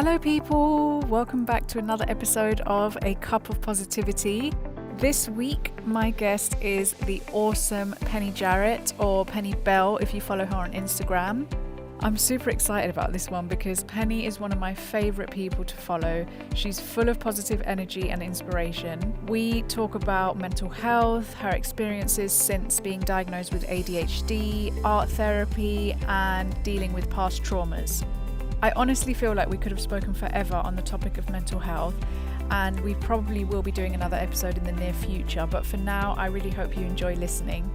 Hello people, welcome back to another episode of A Cup of Positivity. This week my guest is the awesome Penny Jarrett, or Penny Bell if you follow her on Instagram. I'm super excited about this one because Penny is one of my favourite people to follow. She's full of positive energy and inspiration. We talk about mental health, her experiences since being diagnosed with ADHD, art therapy, and dealing with past traumas. I honestly feel like we could have spoken forever on the topic of mental health, and we probably will be doing another episode in the near future, but for now I really hope you enjoy listening.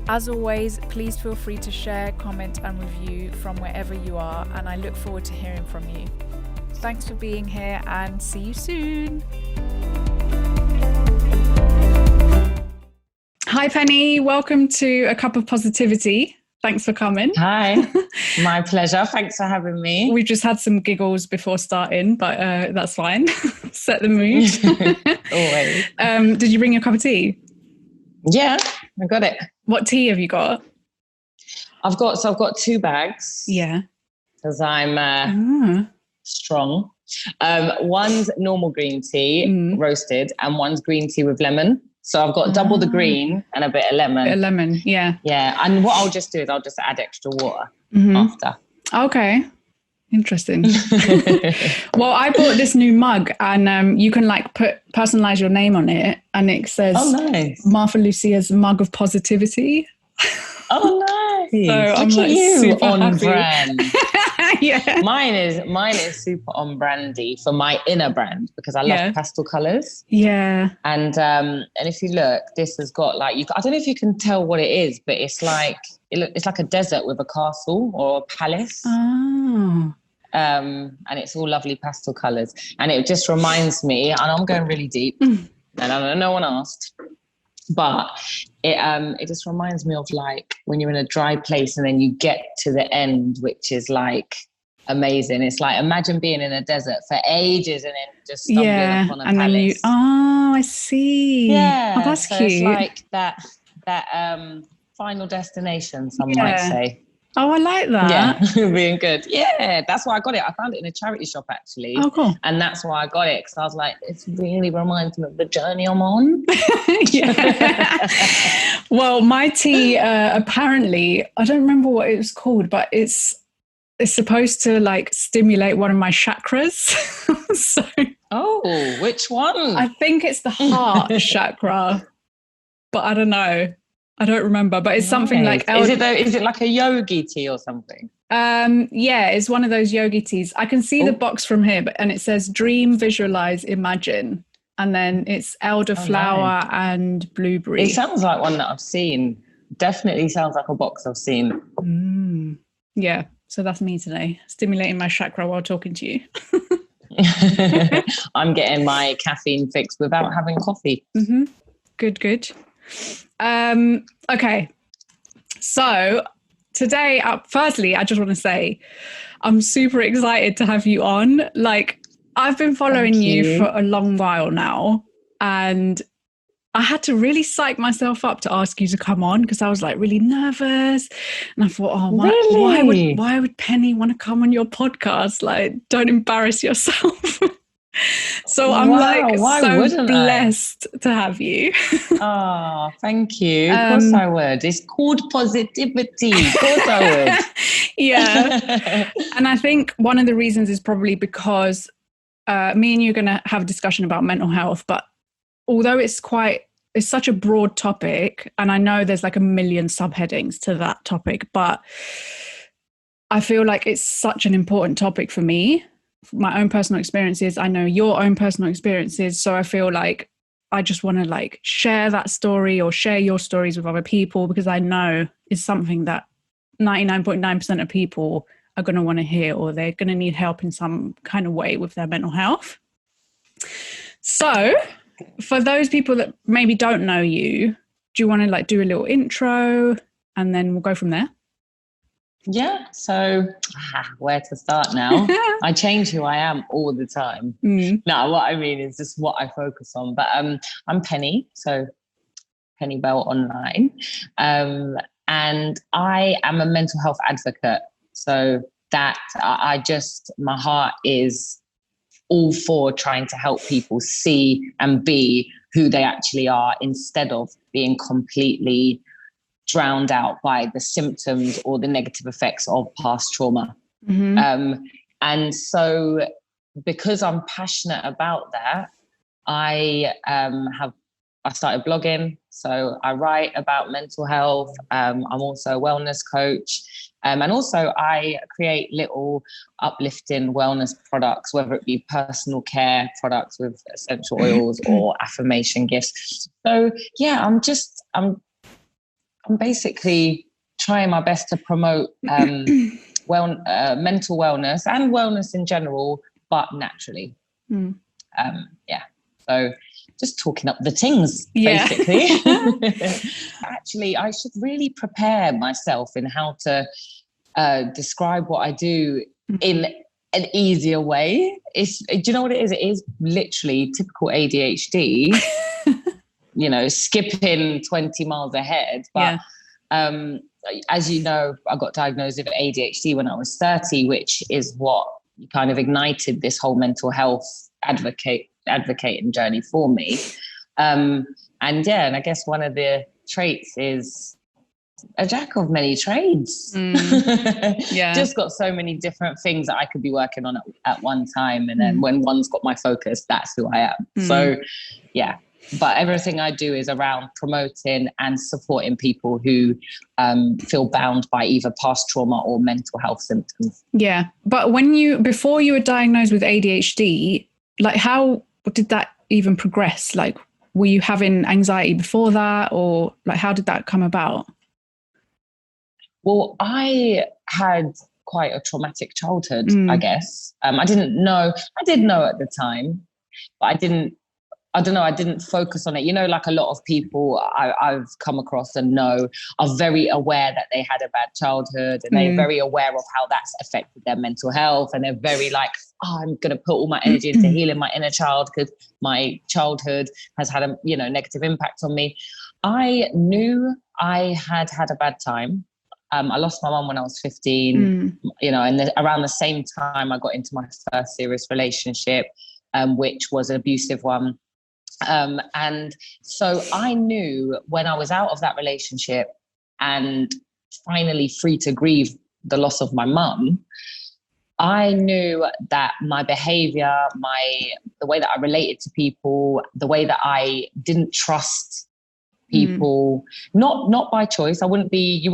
As always, please feel free to share, comment and review from wherever you are, and I look forward to hearing from you. Thanks for being here and see you soon. Hi Penny, welcome to A Cup of Positivity. Thanks for coming. Hi, my pleasure. Thanks for having me. We've just had some giggles before starting, but that's fine. Set the mood. Always. Did you bring your cup of tea? Yeah, I got it. What tea have you got? I've got 2 bags. Yeah. Because I'm strong. One's normal green tea, roasted, and one's green tea with lemon. So I've got double the green and a bit of lemon. A bit of lemon, yeah. Yeah, and what I'll just do is I'll just add extra water after. Okay, interesting. Well, I bought this new mug, and you can personalize your name on it, and it says nice. Martha Lucia's mug of positivity. Oh, nice. So I'm Look at you, super on happy. brand. Yeah. Mine is super on brandy for my inner brand because I love pastel colours. Yeah. And if you look, this has got I don't know if you can tell what it is, but it's like a desert with a castle or a palace. Oh. And it's all lovely pastel colours, and it just reminds me. And I'm going really deep, and I know no one asked. But it just reminds me of when you're in a dry place and then you get to the end, which is amazing. It's imagine being in a desert for ages and then just stumbling upon a and palace. Then I see. Yeah, oh, that's so cute. It's like that final destination, some might say. Oh, I like that. Yeah, being good. Yeah, that's why I got it. I found it in a charity shop, actually. Oh, cool. And that's why I got it, because I was like, it really reminds me of the journey I'm on. Yeah. Well, my tea, apparently, I don't remember what it was called, but it's supposed to stimulate one of my chakras. So, which one? I think it's the heart chakra, but I don't know. I don't remember, but it's something like... Is it like a yogi tea or something? Yeah, it's one of those yogi teas. I can see the box from here, and it says dream, visualize, imagine. And then it's elderflower and blueberry. It sounds like one that I've seen. Definitely sounds like a box I've seen. Yeah, so that's me today, stimulating my chakra while talking to you. I'm getting my caffeine fix without having coffee. Good. Okay, so today, firstly, I just want to say I'm super excited to have you on. I've been following you for a long while now, and I had to really psych myself up to ask you to come on because I was really nervous, and I thought, why would Penny want to come on your podcast? Don't embarrass yourself. So I'm so blessed to have you. Oh, thank you. Of course I would. It's called positivity. Of course I would. Yeah. And I think one of the reasons is probably because me and you are going to have a discussion about mental health, but although it's such a broad topic, and I know there's a million subheadings to that topic, but I feel like it's such an important topic for me. My own personal experiences, I know your own personal experiences, so I feel like I just want to share that story or share your stories with other people, because I know it's something that 99.9% of people are going to want to hear, or they're going to need help in some kind of way with their mental health. So for those people that maybe don't know you, do you want to do a little intro and then we'll go from there? Yeah, so where to start now? I change who I am all the time. No, what I mean is just what I focus on. But I'm Penny, so Penny Bell online. And I am a mental health advocate. So that my heart is all for trying to help people see and be who they actually are, instead of being completely drowned out by the symptoms or the negative effects of past trauma. And so, because I'm passionate about that, I started blogging. So I write about mental health. I'm also a wellness coach. And also I create little uplifting wellness products, whether it be personal care products with essential oils or affirmation gifts. So yeah, I'm basically trying my best to promote mental wellness and wellness in general, but naturally. So just talking up the things, basically. Actually, I should really prepare myself in how to describe what I do in an easier way. Do you know what it is? It is literally typical ADHD, skipping 20 miles ahead. But as you know, I got diagnosed with ADHD when I was 30, which is what kind of ignited this whole mental health advocating journey for me. And I guess one of the traits is a jack of many trades. Just got so many different things that I could be working on at one time. And then when one's got my focus, that's who I am. So but everything I do is around promoting and supporting people who feel bound by either past trauma or mental health symptoms. Yeah. But before you were diagnosed with ADHD, like how did that even progress? Like, were you having anxiety before that, or like how did that come about? Well, I had quite a traumatic childhood, I guess. I did know at the time, but I didn't focus on it. Like a lot of people I've come across and know are very aware that they had a bad childhood, and they're very aware of how that's affected their mental health. And they're very like, I'm going to put all my energy into healing my inner child because my childhood has had a, negative impact on me. I knew I had a bad time. I lost my mum when I was 15, and around the same time I got into my first serious relationship, which was an abusive one. And so I knew when I was out of that relationship and finally free to grieve the loss of my mum, I knew that my behavior, the way that I related to people, the way that I didn't trust people, not by choice. I wouldn't be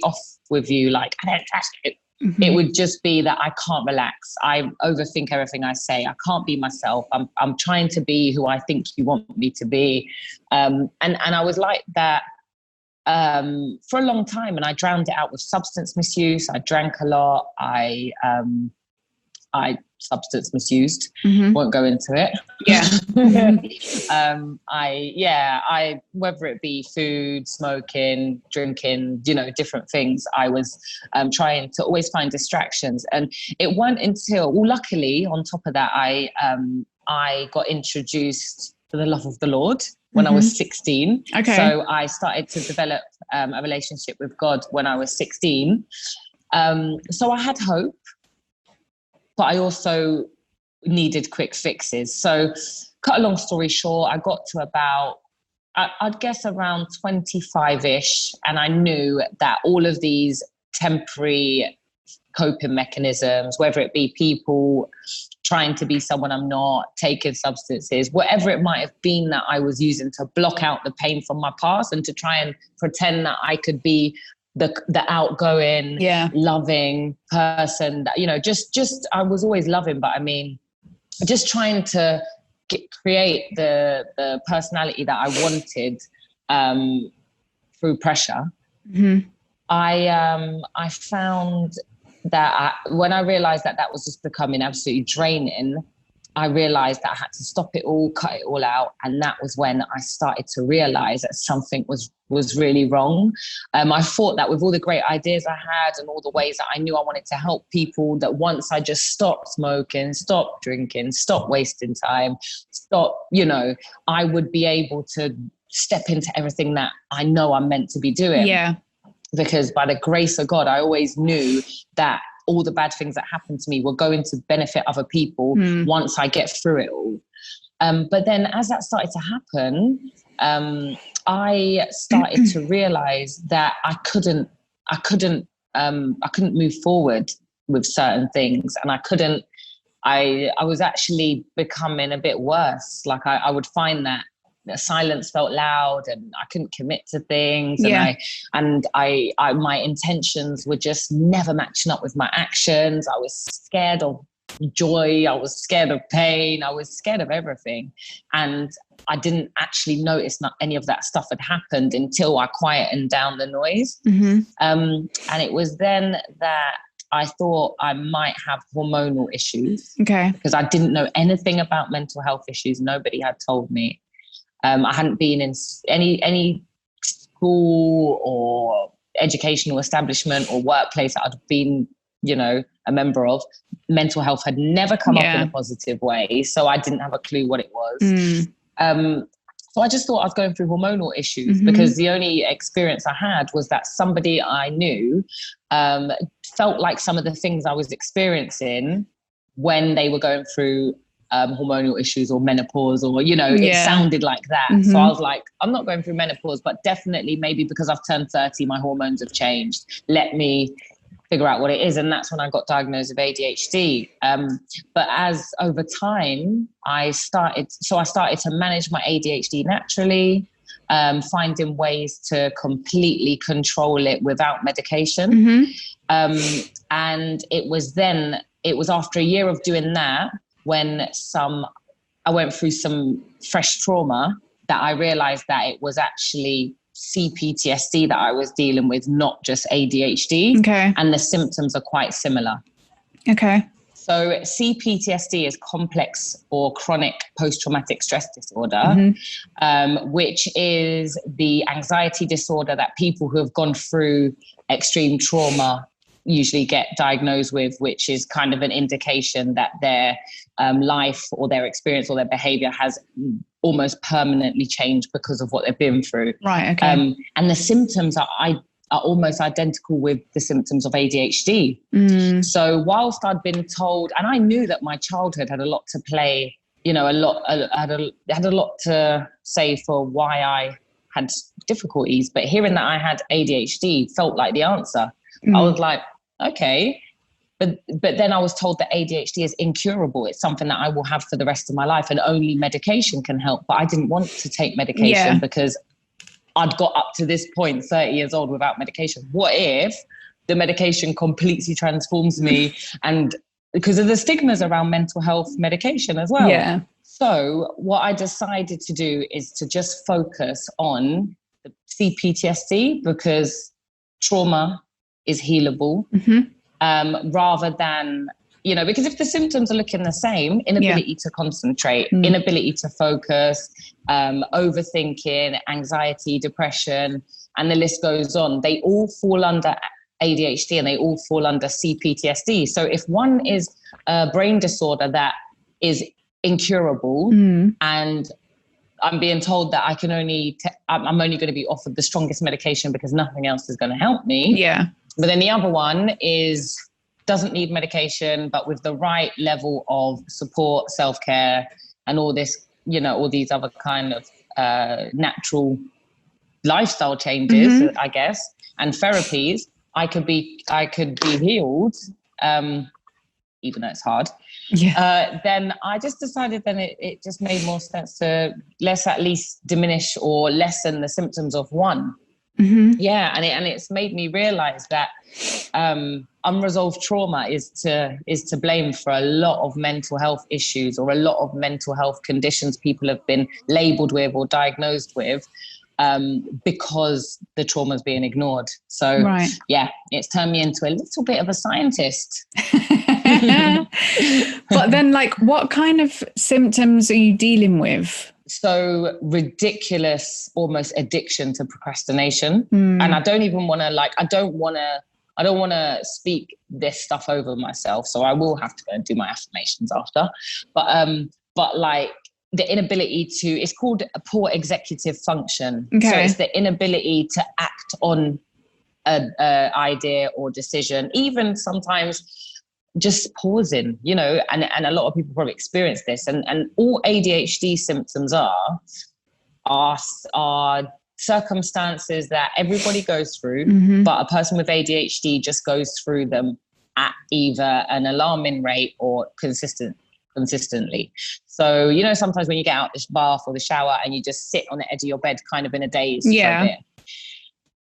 off with you like, I don't trust you. It would just be that I can't relax. I overthink everything I say. I can't be myself. I'm trying to be who I think you want me to be. And I was like that for a long time, and I drowned it out with substance misuse. I drank a lot. I substance misused. Won't go into it. I whether it be food, smoking, drinking, different things, I was trying to always find distractions. And it wasn't until, luckily on top of that, I got introduced to the love of the Lord when I was 16. Okay. So I started to develop a relationship with God when I was 16. So I had hope, but I also needed quick fixes. So cut a long story short, I got to about, I'd guess around 25-ish. And I knew that all of these temporary coping mechanisms, whether it be people trying to be someone I'm not, taking substances, whatever it might have been that I was using to block out the pain from my past and to try and pretend that I could be the outgoing, loving person that, just I was always loving, but I mean, just trying to create the personality that I wanted through pressure. I found that when I realized that was just becoming absolutely draining, I realized that I had to stop it all, cut it all out. And that was when I started to realize that something was really wrong. I thought that with all the great ideas I had and all the ways that I knew I wanted to help people, that once I just stopped smoking, stopped drinking, stopped wasting time, I would be able to step into everything that I know I'm meant to be doing. Yeah. Because by the grace of God, I always knew that all the bad things that happened to me were going to benefit other people once I get through it all. But then as that started to happen, I started to realize that I couldn't move forward with certain things, and I was actually becoming a bit worse. Like I would find that silence felt loud, and I couldn't commit to things, and I my intentions were just never matching up with my actions. I was scared of joy, I was scared of pain, I was scared of everything, and I didn't actually notice not any of that stuff had happened until I quietened down the noise. And it was then that I thought I might have hormonal issues, because I didn't know anything about mental health issues. Nobody had told me. I hadn't been in any school or educational establishment or workplace that I'd been, a member of. Mental health had never come up in a positive way, so I didn't have a clue what it was. So I just thought I was going through hormonal issues, because the only experience I had was that somebody I knew felt like some of the things I was experiencing when they were going through hormonal issues or menopause, or it sounded like that. So I was like, I'm not going through menopause, but definitely maybe because I've turned 30, my hormones have changed. Let me figure out what it is. And that's when I got diagnosed with ADHD. But as over time, I started to manage my ADHD naturally, finding ways to completely control it without medication. And it was after a year of doing that, when I went through some fresh trauma, that I realized that it was actually CPTSD that I was dealing with, not just ADHD. And the symptoms are quite similar. So CPTSD is complex or chronic post-traumatic stress disorder, which is the anxiety disorder that people who have gone through extreme trauma usually get diagnosed with, which is kind of an indication that their life or their experience or their behavior has almost permanently changed because of what they've been through. And the symptoms are almost identical with the symptoms of ADHD. So whilst I'd been told, and I knew that my childhood had a lot to play, had a lot to say for why I had difficulties, but hearing that I had ADHD felt like the answer. I was like, okay. But then I was told that ADHD is incurable. It's something that I will have for the rest of my life, and only medication can help. But I didn't want to take medication because I'd got up to this point, 30 years old, without medication. What if the medication completely transforms me? And because of the stigmas around mental health medication as well. So what I decided to do is to just focus on the CPTSD, because trauma is healable. Rather than, because if the symptoms are looking the same, inability to concentrate, inability to focus, overthinking, anxiety, depression, and the list goes on, they all fall under ADHD and they all fall under CPTSD. So if one is a brain disorder that is incurable, and I'm being told that I'm only going to be offered the strongest medication because nothing else is going to help me. But then the other one doesn't need medication, but with the right level of support, self-care, and all this, all these other kind of natural lifestyle changes, I guess, and therapies, I could be healed, even though it's hard. Then I just decided it just made more sense to let's at least diminish or lessen the symptoms of one. And it's made me realize that unresolved trauma is to blame for a lot of mental health issues, or a lot of mental health conditions people have been labeled with or diagnosed with, because the trauma is being ignored. So it's turned me into a little bit of a scientist. But then, what kind of symptoms are you dealing with? So ridiculous, almost addiction to procrastination. And I don't even want to I don't want to speak this stuff over myself. So I will have to go and do my affirmations after. But the inability it's called a poor executive function. So it's the inability to act on a idea or decision, even sometimes just pausing, you know, and a lot of people probably experience this, and all ADHD symptoms are circumstances that everybody goes through, but a person with ADHD just goes through them at either an alarming rate or consistently. So, you know, sometimes when you get out the bath or the shower and you just sit on the edge of your bed kind of in a daze for a bit.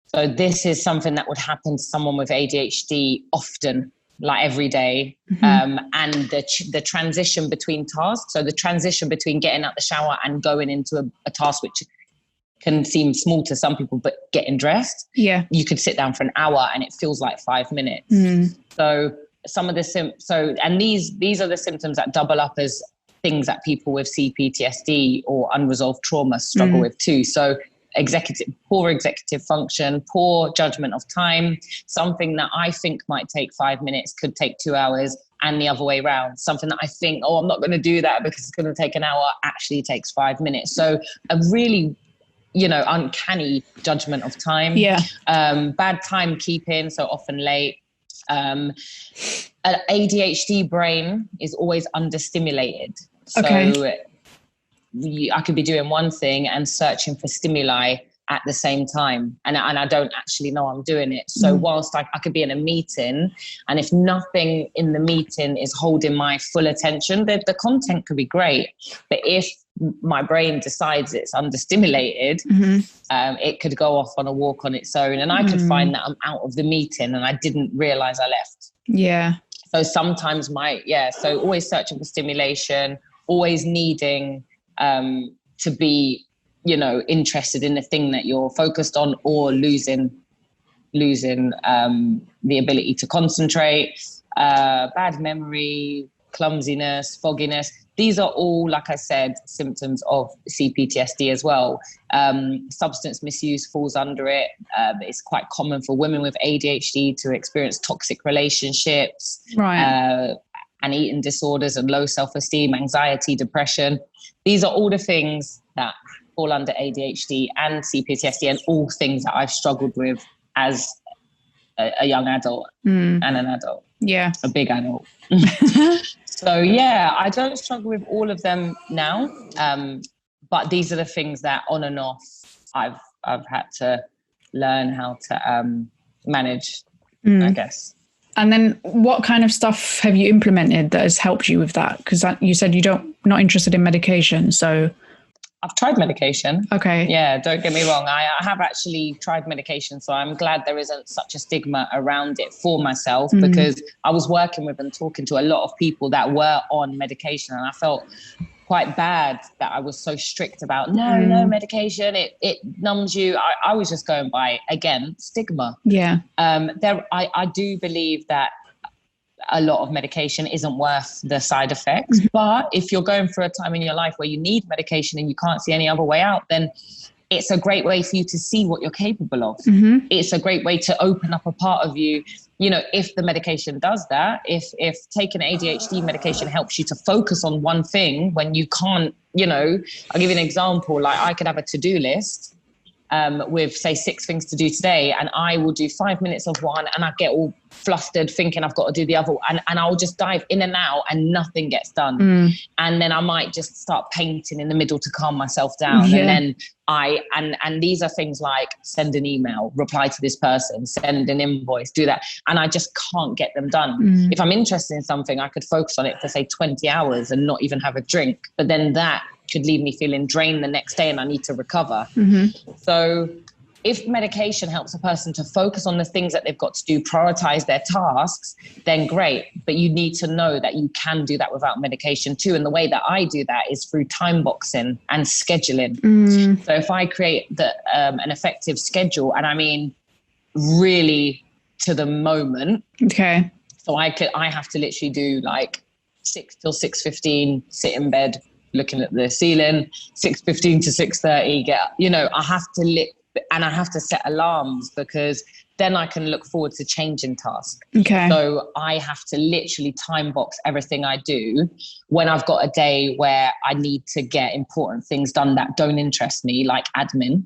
So this is something that would happen to someone with ADHD often, like every day. And the transition between tasks, so the transition between getting out the shower and going into a task which can seem small to some people, but getting dressed, you could sit down for an hour and it feels like 5 minutes. So some of the and these are the symptoms that double up as things that people with CPTSD or unresolved trauma struggle with too. So poor executive function, poor judgment of time, something that I think might take 5 minutes could take 2 hours, and the other way around. Something that I think, oh, I'm not going to do that because it's going to take an hour, actually takes 5 minutes. So a really, you know, uncanny judgment of time. Bad timekeeping, so often late. An ADHD brain is always understimulated. So I could be doing one thing and searching for stimuli at the same time, and I don't actually know I'm doing it. So whilst I could be in a meeting, and if nothing in the meeting is holding my full attention, the content could be great, but if my brain decides it's understimulated, it could go off on a walk on its own, and I could find that I'm out of the meeting and I didn't realize I left. So sometimes so always searching for stimulation, always needing to be, you know, interested in the thing that you're focused on, or losing the ability to concentrate, bad memory, clumsiness, fogginess. These are all, like I said, symptoms of CPTSD as well. Substance misuse falls under it. It's quite common for women with ADHD to experience toxic relationships, and eating disorders and low self-esteem, anxiety, depression. These are all the things that fall under ADHD and CPTSD, and all things that I've struggled with as a young adult and an adult. A big adult. So I don't struggle with all of them now, but these are the things that on and off I've had to learn how to manage, I guess. And then what kind of stuff have you implemented that has helped you with that? Because you said not interested in medication, so... I've tried medication. Okay. Yeah, don't get me wrong. I have actually tried medication, so I'm glad there isn't such a stigma around it for myself, because I was working with and talking to a lot of people that were on medication, and I felt quite bad that I was so strict about no medication, it numbs you. I was just going by, again, stigma. I do believe that a lot of medication isn't worth the side effects, but if you're going through a time in your life where you need medication and you can't see any other way out, then it's a great way for you to see what you're capable of. It's a great way to open up a part of you. You know, if the medication does that, if taking ADHD medication helps you to focus on one thing when you can't, you know, I'll give you an example. Like, I could have a to-do list with, say, 6 things to do today, and I will do 5 minutes of one and I get all flustered thinking I've got to do the other, and I'll just dive in and out and nothing gets done. And then I might just start painting in the middle to calm myself down. And then and these are things like send an email, reply to this person, send an invoice, do that, and I just can't get them done. If I'm interested in something, I could focus on it for, say, 20 hours and not even have a drink, but then that could leave me feeling drained the next day and I need to recover. So if medication helps a person to focus on the things that they've got to do, prioritize their tasks, then great. But you need to know that you can do that without medication too. And the way that I do that is through time boxing and scheduling. So if I create an effective schedule, and I mean really to the moment. So I have to literally do like 6 till 6:15, sit in bed, looking at the ceiling, 6:15 to 6:30, I have to and I have to set alarms because then I can look forward to changing tasks. Okay. So I have to literally time box everything I do when I've got a day where I need to get important things done that don't interest me, like admin.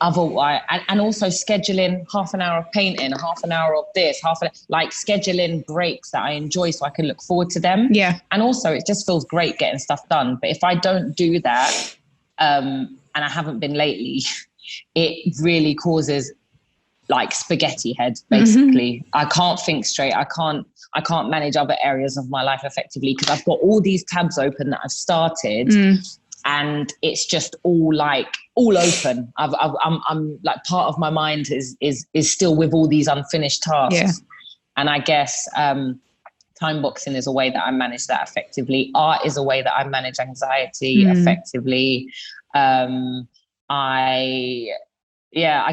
Otherwise, and also scheduling half an hour of painting, half an hour of this, like scheduling breaks that I enjoy so I can look forward to them. Yeah. And also it just feels great getting stuff done. But if I don't do that, and I haven't been lately, it really causes like spaghetti head, basically. I can't think straight. I can't manage other areas of my life effectively because I've got all these tabs open that I've started, and it's just all open. I'm like, part of my mind is still with all these unfinished tasks. Yeah. And I guess time boxing is a way that I manage that effectively. Art is a way that I manage anxiety effectively. I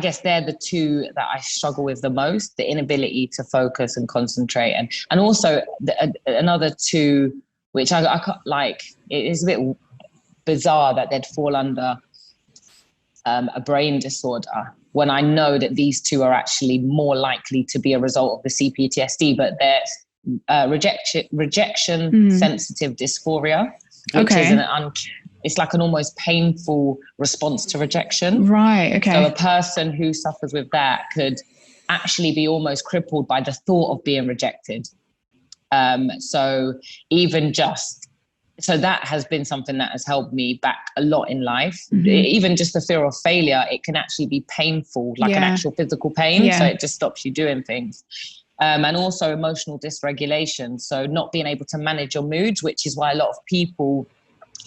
guess they're the two that I struggle with the most: the inability to focus and concentrate, and also another two, which I can't, like, it is a bit bizarre that they'd fall under a brain disorder when I know that these two are actually more likely to be a result of the CPTSD, but they're rejection sensitive dysphoria, which is it's like an almost painful response to rejection. Right, okay. So a person who suffers with that could actually be almost crippled by the thought of being rejected. So that has been something that has helped me back a lot in life. Even just the fear of failure, it can actually be painful, like an actual physical pain. Yeah. So it just stops you doing things. And also emotional dysregulation. So not being able to manage your moods, which is why a lot of people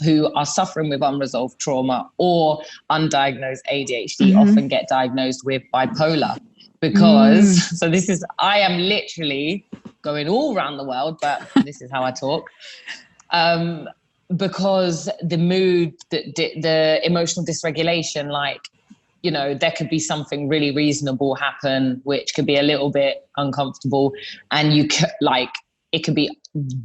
who are suffering with unresolved trauma or undiagnosed ADHD often get diagnosed with bipolar. Because, I am literally going all around the world, but this is how I talk. Because the mood, the emotional dysregulation, like, you know, there could be something really reasonable happen, which could be a little bit uncomfortable. And it could be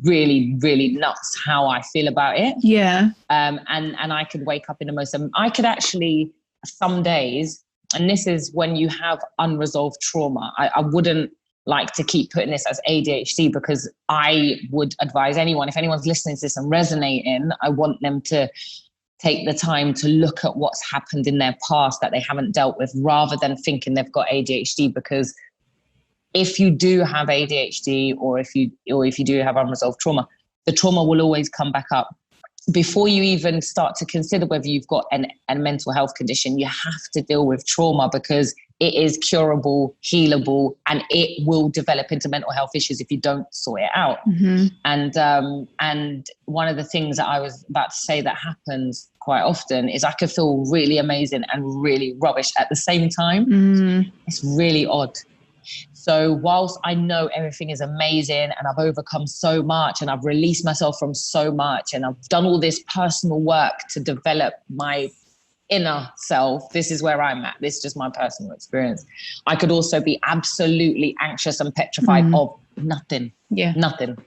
really, really nuts how I feel about it. Yeah. And I could wake up in I could actually, some days, and this is when you have unresolved trauma, I wouldn't like to keep putting this as ADHD, because I would advise anyone, if anyone's listening to this and resonating, I want them to take the time to look at what's happened in their past that they haven't dealt with, rather than thinking they've got ADHD. Because if you do have ADHD, or if you do have unresolved trauma, the trauma will always come back up. Before you even start to consider whether you've got a mental health condition, you have to deal with trauma, because it is curable, healable, and it will develop into mental health issues if you don't sort it out. And one of the things that I was about to say that happens quite often is I could feel really amazing and really rubbish at the same time. It's really odd. So whilst I know everything is amazing and I've overcome so much and I've released myself from so much and I've done all this personal work to develop my inner self, this is where I'm at. This is just my personal experience. I could also be absolutely anxious and petrified of nothing. Yeah. Nothing.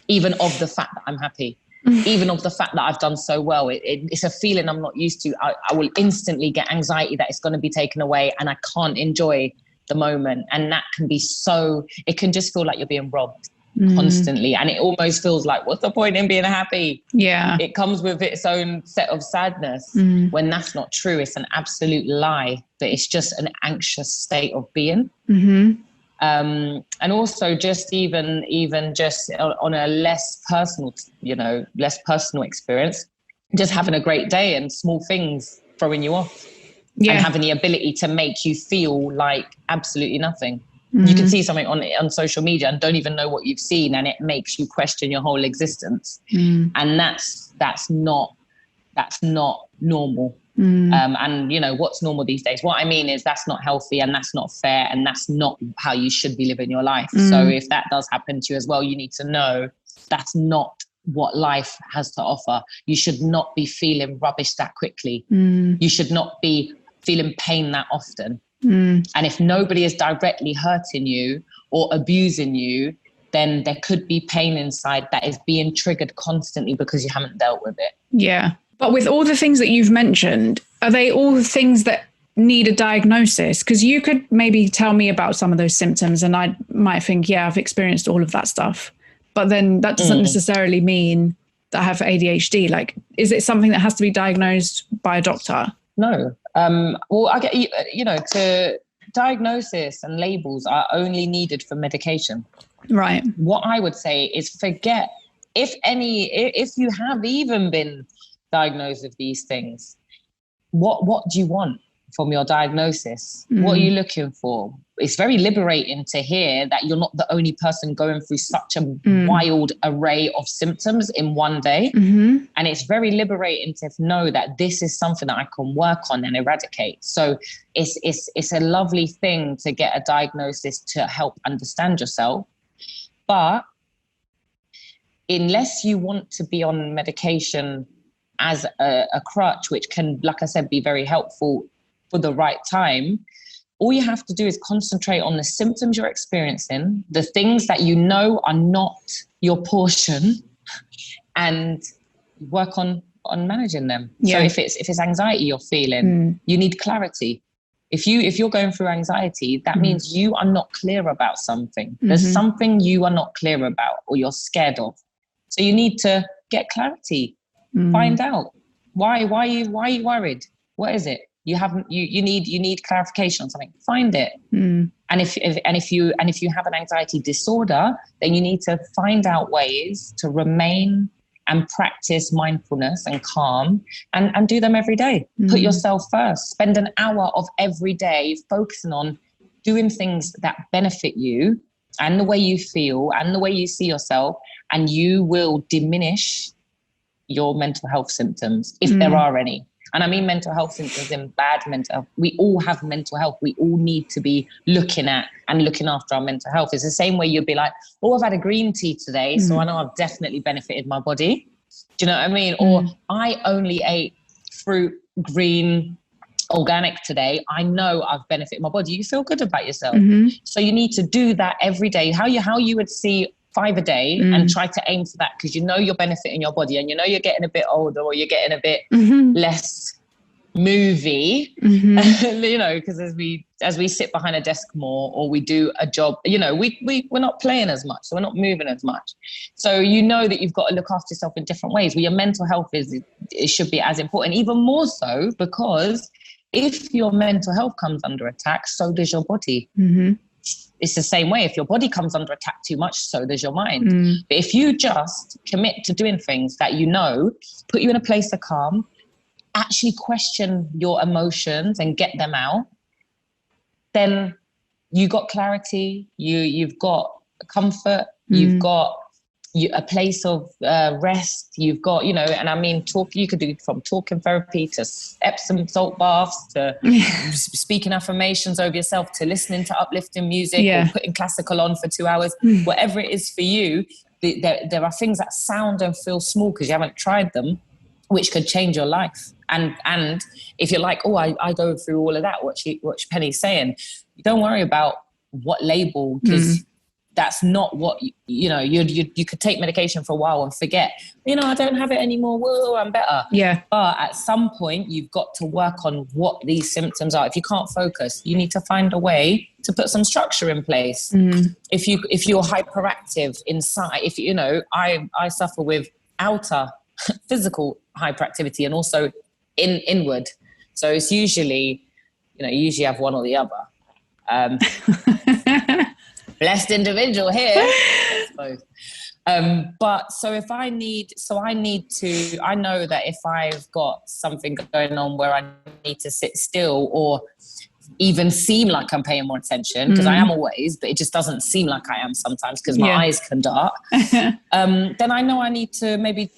Even of the fact that I'm happy. Even of the fact that I've done so well. It's a feeling I'm not used to. I will instantly get anxiety that it's going to be taken away and I can't enjoy the moment. And that can be it can just feel like you're being robbed constantly. And it almost feels like, what's the point in being happy? Yeah. It comes with its own set of sadness, when that's not true. It's an absolute lie, that it's just an anxious state of being. And also just even just on a less personal experience, just having a great day and small things throwing you off. Yeah. And having the ability to make you feel like absolutely nothing. You can see something on social media and don't even know what you've seen, and it makes you question your whole existence. And that's not normal. And you know, what's normal these days? What I mean is that's not healthy, and that's not fair, and that's not how you should be living your life. So if that does happen to you as well, you need to know that's not what life has to offer. You should not be feeling rubbish that quickly. You should not be feeling pain that often. And if nobody is directly hurting you or abusing you, then there could be pain inside that is being triggered constantly because you haven't dealt with it. Yeah. But with all the things that you've mentioned, are they all the things that need a diagnosis? Because you could maybe tell me about some of those symptoms and I might think, yeah, I've experienced all of that stuff. But then that doesn't necessarily mean that I have ADHD. Like, is it something that has to be diagnosed by a doctor? No. Well, I get, to diagnosis and labels are only needed for medication. Right. What I would say is forget, if you have even been diagnosed with these things, what do you want from your diagnosis? What are you looking for? It's very liberating to hear that you're not the only person going through such a wild array of symptoms in one day. And it's very liberating to know that this is something that I can work on and eradicate. So it's a lovely thing to get a diagnosis to help understand yourself. But unless you want to be on medication as a crutch, which can, like I said, be very helpful for the right time, all you have to do is concentrate on the symptoms you're experiencing, the things that you know are not your portion, and work on managing them. So if it's anxiety you're feeling, you need clarity. If you're going through anxiety, that means you are not clear about something. There's something you are not clear about or you're scared of. So you need to get clarity. Find out why are you worried? What is it? You need clarification on something. Find it. And if you have an anxiety disorder, then you need to find out ways to remain and practice mindfulness and calm and do them every day. Put yourself first. Spend an hour of every day focusing on doing things that benefit you and the way you feel and the way you see yourself, and you will diminish your mental health symptoms, if there are any. And I mean mental health symptoms in bad mental health. We all have mental health. We all need to be looking at and looking after our mental health. It's the same way you'd be like, oh, I've had a green tea today, so I know I've definitely benefited my body. Do you know what I mean? Or I only ate fruit, green, organic today. I know I've benefited my body. You feel good about yourself. So you need to do that every day. How you would see 5 a day and try to aim for that, because you know you're benefiting your body and you know you're getting a bit older or you're getting a bit less movie, because as we sit behind a desk more or we do a job, we're not playing as much, so we're not moving as much. So you know that you've got to look after yourself in different ways. Well, your mental health it should be as important, even more so, because if your mental health comes under attack, so does your body. It's the same way. If your body comes under attack too much, so does your mind. But if you just commit to doing things that put you in a place of calm, actually question your emotions and get them out, then you got clarity, you've got comfort, you've got a place of rest, you've got, and I mean, you could do from talking therapy to Epsom salt baths to speaking affirmations over yourself to listening to uplifting music or putting classical on for 2 hours, whatever it is for you. There are things that sound and feel small because you haven't tried them, which could change your life. And if you're like, oh, I go through all of that, what Penny's saying, don't worry about what label, because that's not what, you could take medication for a while and forget, I don't have it anymore. Whoa, I'm better. Yeah. But at some point you've got to work on what these symptoms are. If you can't focus, you need to find a way to put some structure in place. If you're hyperactive inside, I suffer with outer physical hyperactivity and also inward. So it's usually, you usually have one or the other. Blessed individual here, I suppose. But so I know that if I've got something going on where I need to sit still or even seem like I'm paying more attention, because I am always, but it just doesn't seem like I am sometimes because my eyes can dart, then I know I need to maybe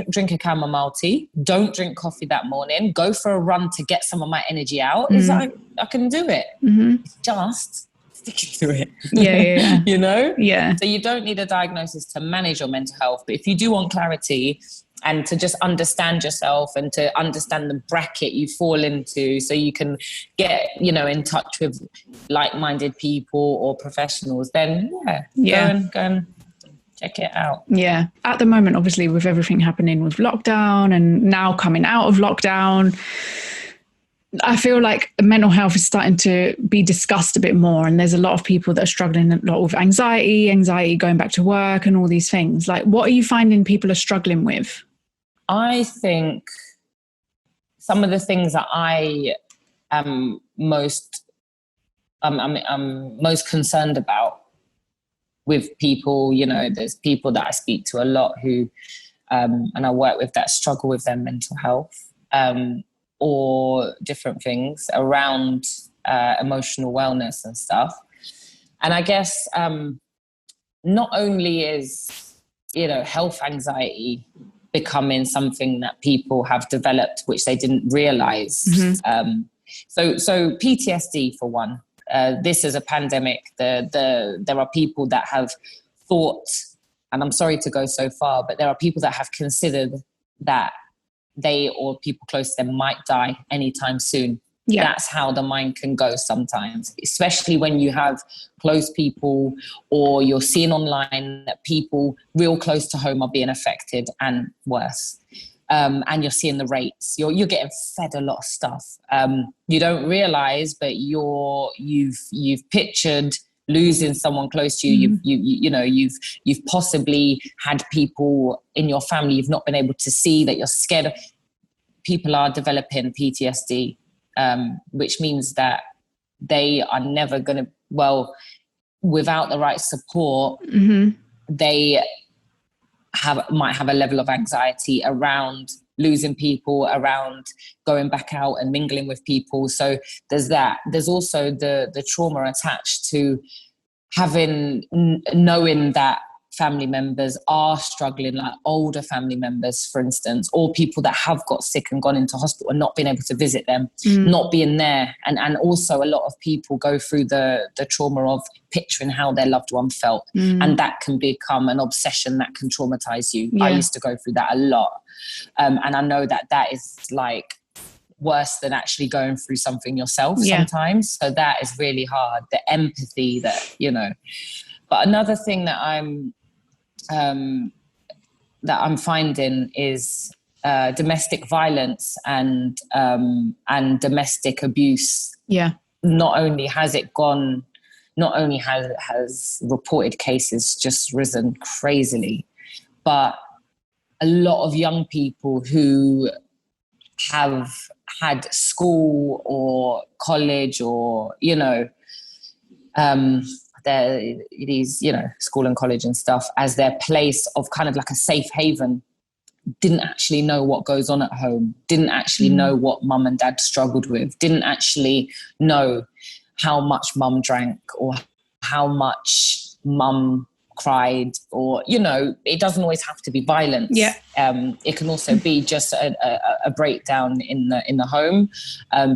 drink a chamomile tea, don't drink coffee that morning, go for a run to get some of my energy out. I can do it. It's just sticking to it. Yeah. So you don't need a diagnosis to manage your mental health, but if you do want clarity and to just understand yourself and to understand the bracket you fall into, so you can get in touch with like-minded people or professionals, then go and check it out. Yeah. At the moment, obviously, with everything happening with lockdown and now coming out of lockdown, I feel like mental health is starting to be discussed a bit more, and there's a lot of people that are struggling a lot with anxiety going back to work and all these things. Like, what are you finding people are struggling with? I think some of the things that I am most concerned about with people, you know, there's people that I speak to a lot who, and I work with, that struggle with their mental health, or different things around emotional wellness and stuff. And I guess not only is, you know, health anxiety becoming something that people have developed, which they didn't realize. So PTSD, for one, this is a pandemic. There are people that have thought, and I'm sorry to go so far, but there are people that have considered that they or people close to them might die anytime soon. Yeah. That's how the mind can go sometimes, especially when you have close people, or you're seeing online that people real close to home are being affected and worse. And you're seeing the rates. You're getting fed a lot of stuff. You don't realize, but you've pictured losing someone close to you. You've possibly had people in your family you've not been able to see, that you're scared of. People are developing PTSD, which means that they are never going to, without the right support, they might have a level of anxiety around losing people, around going back out and mingling with people. So there's that. There's also the trauma attached to knowing that family members are struggling, like older family members, for instance, or people that have got sick and gone into hospital and not being able to visit them, not being there. And also a lot of people go through the trauma of picturing how their loved one felt. And that can become an obsession that can traumatize you. Yeah. I used to go through that a lot. And I know that is like worse than actually going through something yourself sometimes. So that is really hard. The empathy that, you know. But another thing that I'm finding is domestic violence and domestic abuse. Yeah. Not only has reported cases just risen crazily, but a lot of young people who have had school or college, or, you know, school and college and stuff as their place of kind of like a safe haven, didn't actually know what goes on at home, didn't actually know what mum and dad struggled with, didn't actually know how much mum drank, or how much mum cried, or, you know, it doesn't always have to be violence. Yeah. It can also be just a breakdown in the home.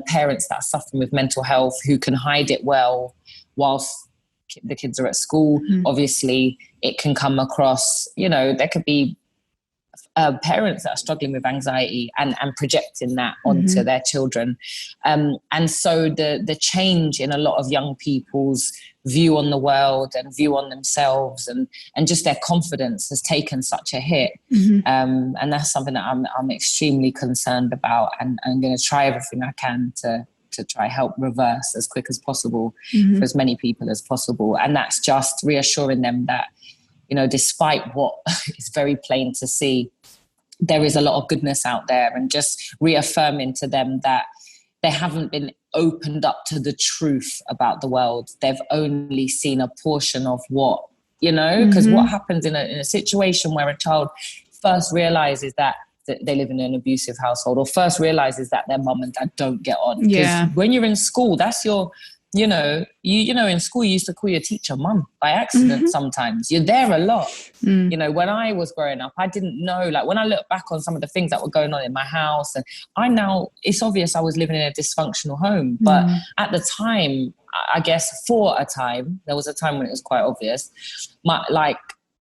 Parents that are suffering with mental health who can hide it well whilst the kids are at school. Obviously, it can come across, you know, there could be parents that are struggling with anxiety and projecting that onto their children. And so the change in a lot of young people's view on the world and view on themselves and just their confidence has taken such a hit. And that's something that I'm extremely concerned about, and I'm going to try everything I can to try help reverse as quick as possible for as many people as possible. And that's just reassuring them that, you know, despite what is very plain to see, there is a lot of goodness out there, and just reaffirming to them that they haven't been opened up to the truth about the world. They've only seen a portion of what, you know, because what happens in a situation where a child first realizes that they live in an abusive household, or first realizes that their mum and dad don't get on. Because when you're in school, that's your, you know, in school you used to call your teacher mum by accident sometimes. You're there a lot. You know, when I was growing up, I didn't know, like when I look back on some of the things that were going on in my house, and it's obvious I was living in a dysfunctional home. But at the time, I guess there was a time when it was quite obvious.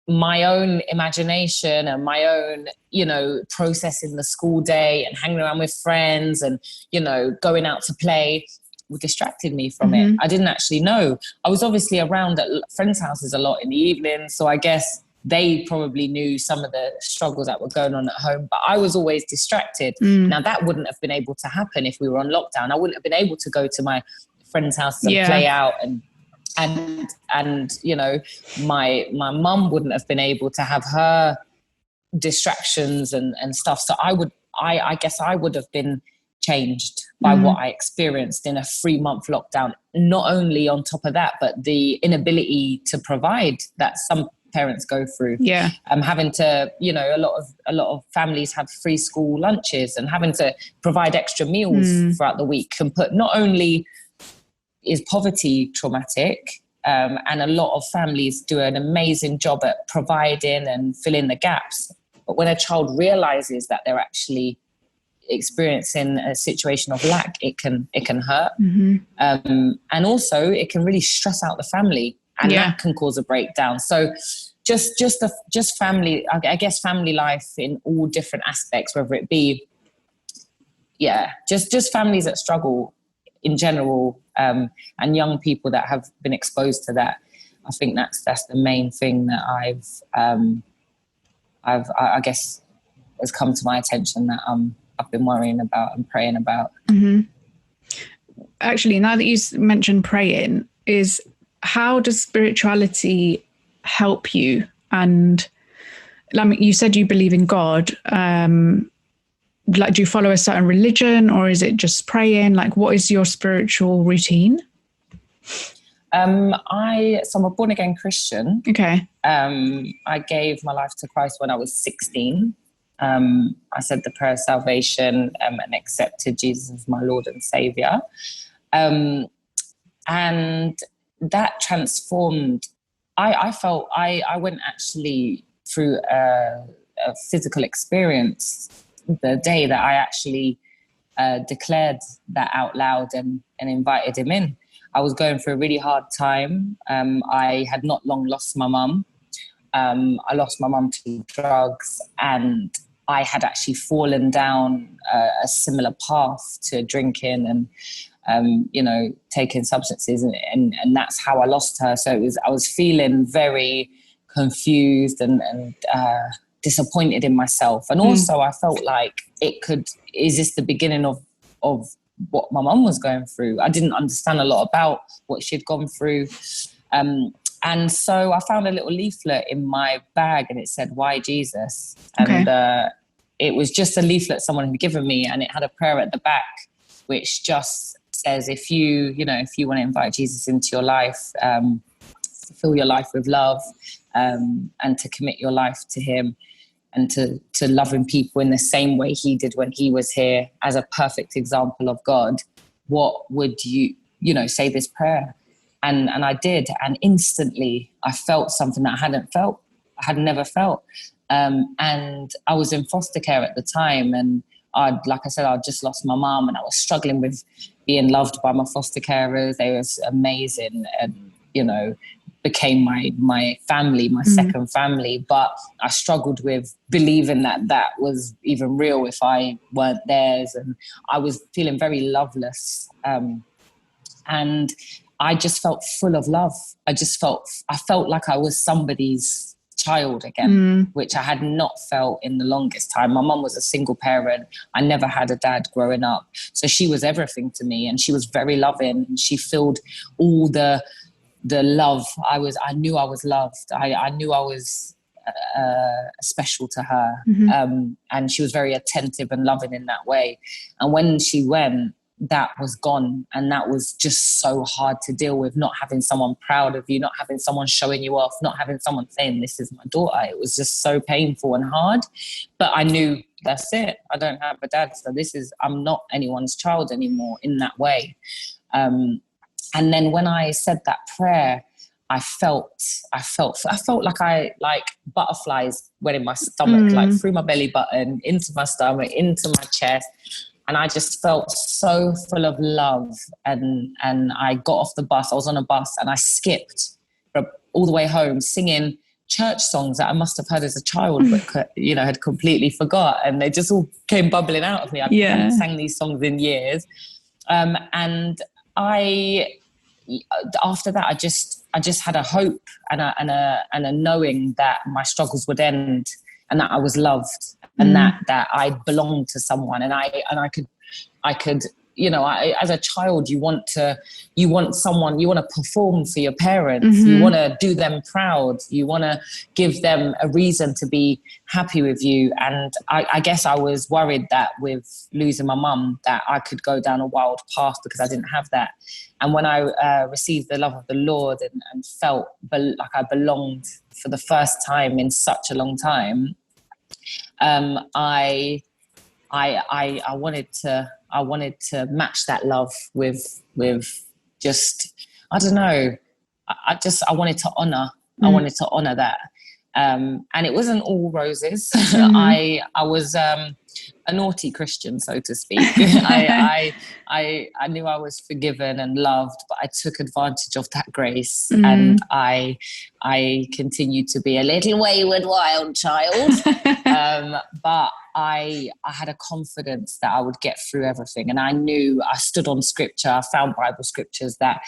My own imagination and my own, you know, processing the school day and hanging around with friends and, you know, going out to play distracted me from it. I didn't actually know. I was obviously around at friends' houses a lot in the evening, so I guess they probably knew some of the struggles that were going on at home, but I was always distracted. Now that wouldn't have been able to happen if we were on lockdown. I wouldn't have been able to go to my friend's house and play out, and you know, my mum wouldn't have been able to have her distractions and stuff. So I guess I would have been changed by what I experienced in a 3-month lockdown. Not only on top of that, but the inability to provide that some parents go through. Having to, you know, a lot of families have free school lunches, and having to provide extra meals throughout the week can put, not only is poverty traumatic, and a lot of families do an amazing job at providing and filling the gaps, but when a child realizes that they're actually experiencing a situation of lack, it can hurt. And also it can really stress out the family, and that can cause a breakdown. So just family, I guess family life in all different aspects, whether it be just families that struggle in general, and young people that have been exposed to that. I think that's the main thing that I guess has come to my attention, that I've been worrying about and praying about. Actually, now that you mentioned praying, is how does spirituality help you? And like you said, you believe in God. Like, do you follow a certain religion, or is it just praying? Like, what is your spiritual routine? I'm a born again Christian. Okay. I gave my life to Christ when I was 16. I said the prayer of salvation, and accepted Jesus as my Lord and Savior. And that transformed. I felt I went actually through a physical experience the day that I actually declared that out loud and invited him in. I was going through a really hard time. I had not long lost my mum. I lost my mum to drugs, and I had actually fallen down a similar path to drinking and, you know, taking substances, and that's how I lost her. So I was feeling very confused and disappointed in myself. And also I felt like is this the beginning of what my mum was going through? I didn't understand a lot about what she'd gone through. And so I found a little leaflet in my bag, and it said, "Why Jesus?" And it was just a leaflet someone had given me, and it had a prayer at the back, which just says, if you want to invite Jesus into your life, fill your life with love, and to commit your life to him, and to loving people in the same way he did when he was here, as a perfect example of God, what would you say this prayer? And I did. And instantly I felt something that I had never felt. And I was in foster care at the time. And I'd just lost my mum, and I was struggling with being loved by my foster carers. They were amazing, and, you know, became my family, my second family. But I struggled with believing that was even real if I weren't theirs. And I was feeling very loveless. And I just felt full of love. I felt like I was somebody's child again, which I had not felt in the longest time. My mum was a single parent. I never had a dad growing up. So she was everything to me, and she was very loving, and she filled all the love. I knew I was loved. I knew I was special to her. And she was very attentive and loving in that way. And when she went, that was gone. And that was just so hard to deal with, not having someone proud of you, not having someone showing you off, not having someone saying, "This is my daughter." It was just so painful and hard. But I knew, that's it. I don't have a dad. So I'm not anyone's child anymore in that way. And then when I said that prayer, I felt like butterflies went in my stomach, like through my belly button, into my stomach, into my chest. And I just felt so full of love. And I got off the bus. I was on a bus, and I skipped all the way home singing church songs that I must have heard as a child, but, you know, had completely forgot. And they just all came bubbling out of me. I hadn't sang these songs in years. And I after that, I just had a hope and a knowing that my struggles would end, and that I was loved, and that I belonged to someone, and I could, you know, as a child, you want to perform for your parents. You want to do them proud. You want to give them a reason to be happy with you. And I guess I was worried that with losing my mum, that I could go down a wild path because I didn't have that. And when I received the love of the Lord and felt like I belonged for the first time in such a long time, I wanted to match that love with just, I don't know. I wanted to honor. I wanted to honor that. And it wasn't all roses. I was a naughty Christian, so to speak. I knew I was forgiven and loved, but I took advantage of that grace, and I continued to be a little wayward, wild child. But I had a confidence that I would get through everything, and I knew I stood on scripture. I found Bible scriptures that,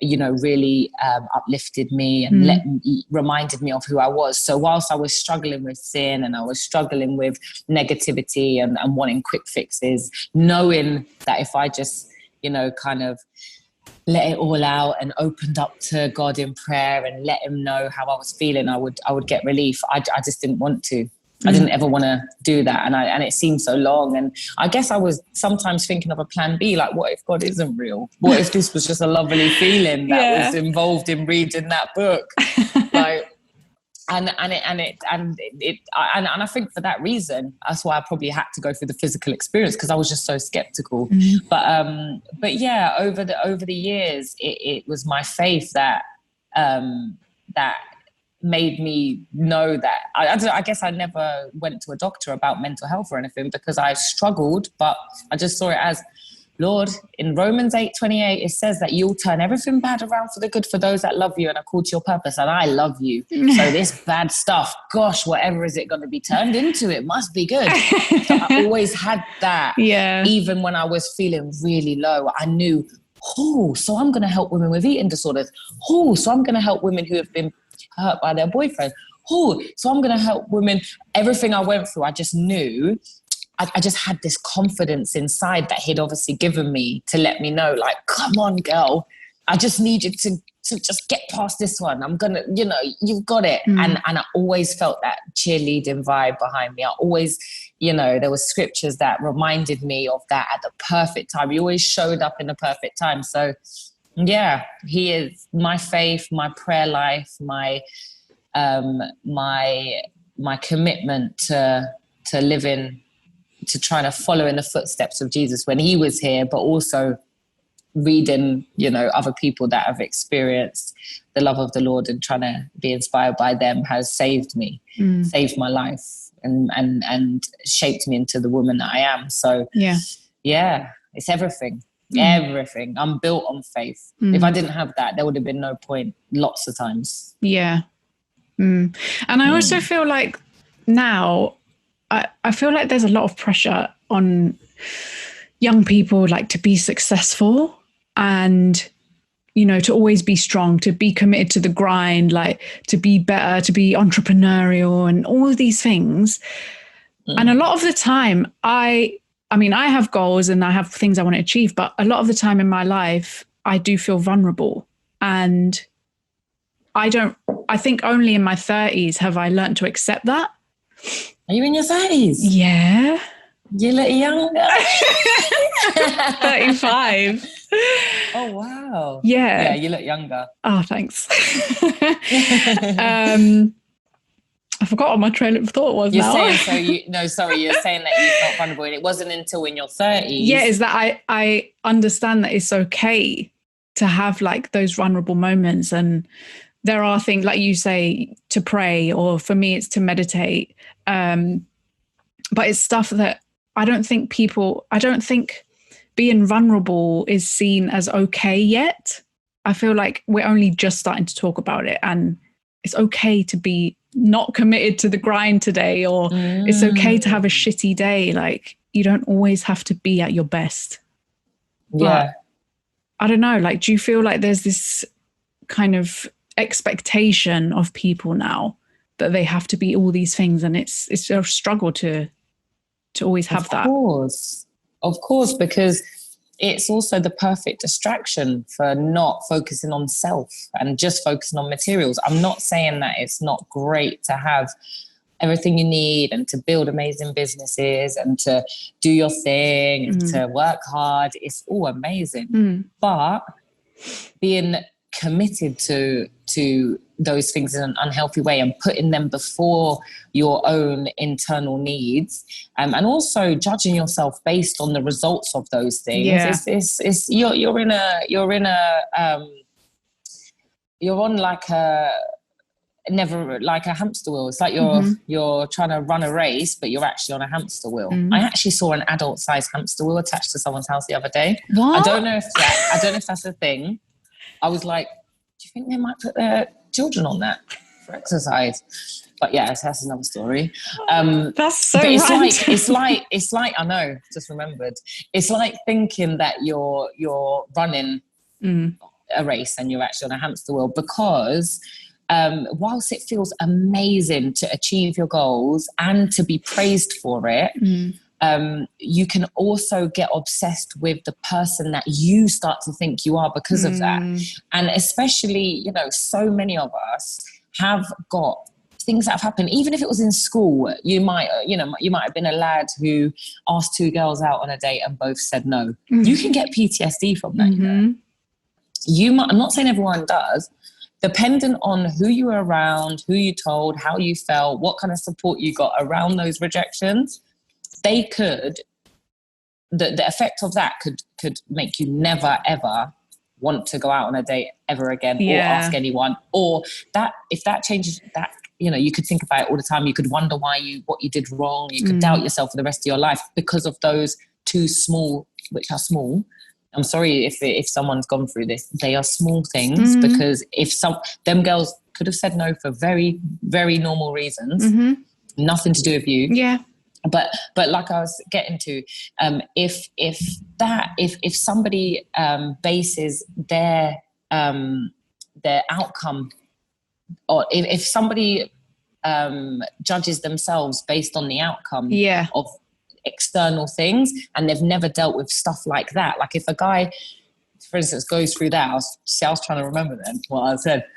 you know, really uplifted me and reminded me of who I was. So whilst I was struggling with sin and I was struggling with negativity and wanting quick fixes, knowing that if I just, you know, kind of let it all out and opened up to God in prayer and let him know how I was feeling, I would get relief. I just didn't want to. I didn't ever want to do that. And it seemed so long. And I guess I was sometimes thinking of a plan B, like, what if God isn't real? What if this was just a lovely feeling that was involved in reading that book? Like, and I think for that reason, that's why I probably had to go through the physical experience, because I was just so skeptical. But yeah, over the years, it was my faith that made me know that I guess I never went to a doctor about mental health or anything, because I struggled, but I just saw it as, Lord, in Romans 8:28, it says that you'll turn everything bad around for the good for those that love you and are called to your purpose. And I love you. So this bad stuff, gosh, whatever is it going to be turned into? It must be good. So I always had that. Yeah. Even when I was feeling really low, I knew, so I'm going to help women with eating disorders. So I'm going to help women who have been hurt by their boyfriend. So I'm going to help women. Everything I went through, I just knew. I just had this confidence inside that he'd obviously given me to let me know, like, come on, girl, I just need you to just get past this one. I'm going to, you know, you've got it. And I always felt that cheerleading vibe behind me. I always, you know, there was scriptures that reminded me of that at the perfect time. He always showed up in the perfect time. So yeah, he is my faith, my prayer life, my commitment to living, to trying to follow in the footsteps of Jesus when he was here, but also reading, you know, other people that have experienced the love of the Lord and trying to be inspired by them has saved me, saved my life, and shaped me into the woman that I am. So yeah, it's everything. Everything. I'm built on faith. If I didn't have that, there would have been no point lots of times. Yeah. And I also feel like now, I feel like there's a lot of pressure on young people, like, to be successful and, you know, to always be strong, to be committed to the grind, like to be better, to be entrepreneurial and all of these things. And a lot of the time I mean, I have goals and I have things I want to achieve, but a lot of the time in my life, I do feel vulnerable. And I think only in my 30s have I learned to accept that. Are you in your 30s? Yeah. You look younger. 35. Oh, wow. Yeah. Yeah, you look younger. Oh, thanks. I forgot what my train of thought was. You're saying you're saying that you felt vulnerable, and it wasn't until in your 30s. Yeah, is that I understand that it's okay to have like those vulnerable moments, and there are things, like you say, to pray, or for me it's to meditate. But it's stuff that I don't think being vulnerable is seen as okay yet. I feel like we're only just starting to talk about it, and it's okay to be not committed to the grind today, or it's okay to have a shitty day. Like, you don't always have to be at your best. Yeah. I don't know, like, do you feel like there's this kind of expectation of people now that they have to be all these things, and it's a struggle to always have that? Of course, because it's also the perfect distraction for not focusing on self and just focusing on materials. I'm not saying that it's not great to have everything you need and to build amazing businesses and to do your thing and to work hard. It's all amazing. But being committed to those things in an unhealthy way and putting them before your own internal needs, and also judging yourself based on the results of those things, you're on like a hamster wheel. It's like you're trying to run a race, but you're actually on a hamster wheel. I actually saw an adult-sized hamster wheel attached to someone's house the other day. What? I don't know if that's a thing. I was like, do you think they might put their children on that for exercise? But yeah, that's another story. That's so. But it's like I know, just remembered. It's like thinking that you're running a race and you're actually on a hamster wheel, because whilst it feels amazing to achieve your goals and to be praised for it, you can also get obsessed with the person that you start to think you are because of that. And especially, so many of us have got things that have happened. Even if it was in school, you might have been a lad who asked two girls out on a date and both said no. You can get PTSD from that. I'm not saying everyone does. Depending on who you were around, who you told, how you felt, what kind of support you got around those rejections, the effect of that could make you never ever want to go out on a date ever again or ask anyone. Or that if that changes that, you could think about it all the time. You could wonder what you did wrong. You could doubt yourself for the rest of your life because of those two small, which are small. I'm sorry if someone's gone through this. They are small things, because if them girls could have said no for very, very normal reasons, nothing to do with you. Yeah. But like I was getting to, if somebody bases their outcome, or if somebody judges themselves based on the outcome of external things, and they've never dealt with stuff like that. Like if a guy, for instance, goes through that, I was trying to remember then what I said.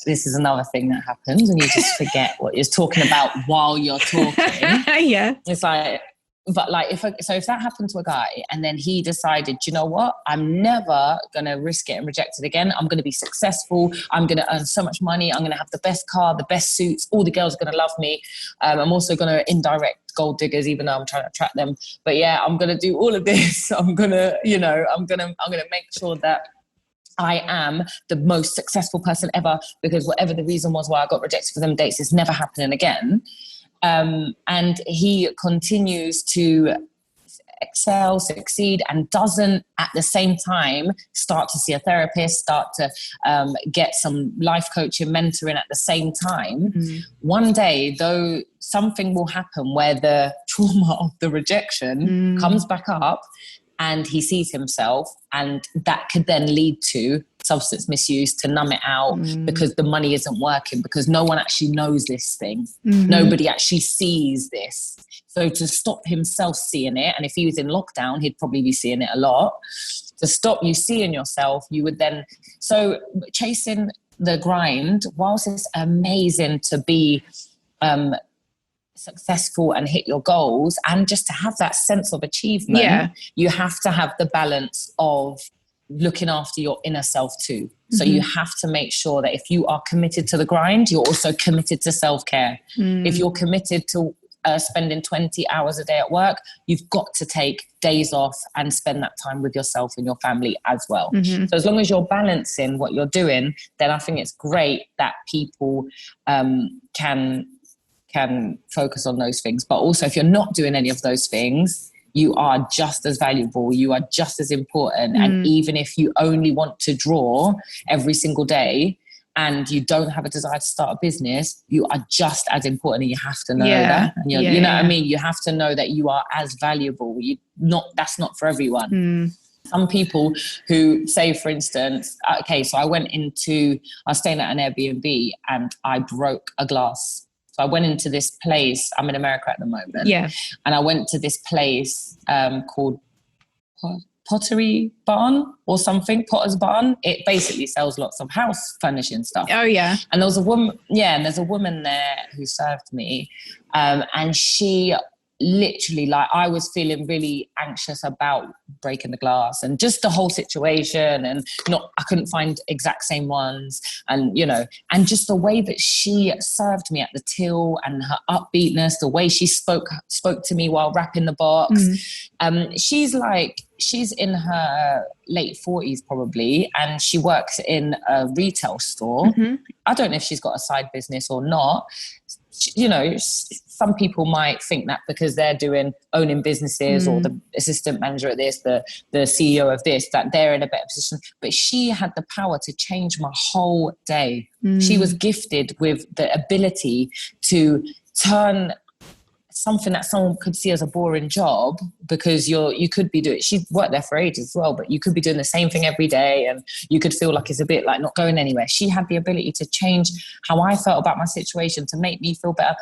This is another thing that happens, and you just forget what you're talking about while you're talking. It's like, but like if that happened to a guy and then he decided, you know what, I'm never gonna risk getting rejected again. I'm gonna be successful. I'm gonna earn so much money. I'm gonna have the best car, the best suits. All the girls are gonna love me. I'm also gonna indirect gold diggers, even though I'm trying to attract them. But yeah, I'm gonna do all of this. I'm gonna make sure that I am the most successful person ever, because whatever the reason was why I got rejected for them dates is never happening again. And he continues to excel, succeed, and doesn't at the same time start to see a therapist, start to get some life coaching, mentoring at the same time. One day, though, something will happen where the trauma of the rejection comes back up, and he sees himself, and that could then lead to substance misuse to numb it out, because the money isn't working, because no one actually knows this thing. Nobody actually sees this. So to stop himself seeing it, and if he was in lockdown, he'd probably be seeing it a lot. To stop you seeing yourself, you would then... So chasing the grind, whilst it's amazing to be... successful and hit your goals, and just to have that sense of achievement, you have to have the balance of looking after your inner self too. So you have to make sure that if you are committed to the grind, you're also committed to self-care. If you're committed to spending 20 hours a day at work, you've got to take days off and spend that time with yourself and your family as well. So as long as you're balancing what you're doing, then I think it's great that people can focus on those things. But also, if you're not doing any of those things, you are just as valuable, you are just as important. And even if you only want to draw every single day and you don't have a desire to start a business, you are just as important, and you have to know that. And you know what I mean? You have to know that you are as valuable. That's not for everyone. some people who say, for instance, okay, so I was staying at an Airbnb and I broke a glass. So I went into this place, I'm in America at the moment. Yeah. And I went to this place called Pottery Barn or something, Potter's Barn. It basically sells lots of house furnishing stuff. Oh, yeah. And there was a woman, and there's a woman there who served me. And she literally, like, I was feeling really anxious about breaking the glass and just the whole situation, and I couldn't find exact same ones, and and just the way that she served me at the till and her upbeatness, the way she spoke to me while wrapping the box. She's in her late 40s probably, and she works in a retail store. I don't know if she's got a side business or not. Some people might think that because they're owning businesses or the assistant manager at this, the CEO of this, that they're in a better position. But she had the power to change my whole day. She was gifted with the ability to turn something that someone could see as a boring job, because you could be doing, she worked there for ages as well, but you could be doing the same thing every day and you could feel like it's a bit like not going anywhere. She had the ability to change how I felt about my situation, to make me feel better.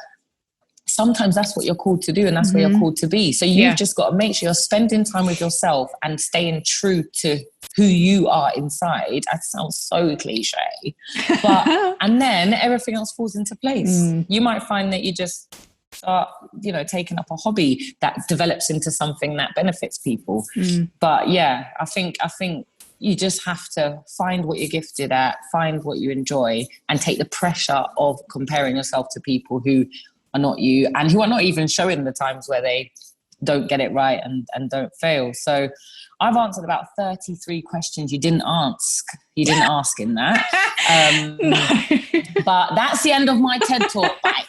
Sometimes that's what you're called to do, and that's where you're called to be. So you've just got to make sure you're spending time with yourself and staying true to who you are inside. That sounds so cliche, but and then everything else falls into place. You might find that you just start, taking up a hobby that develops into something that benefits people. But yeah, I think you just have to find what you're gifted at, find what you enjoy, and take the pressure of comparing yourself to people who are not you, and who are not even showing the times where they don't get it right and don't fail. So I've answered about 33 questions you didn't ask in that. But that's the end of my TED Talk. Bye.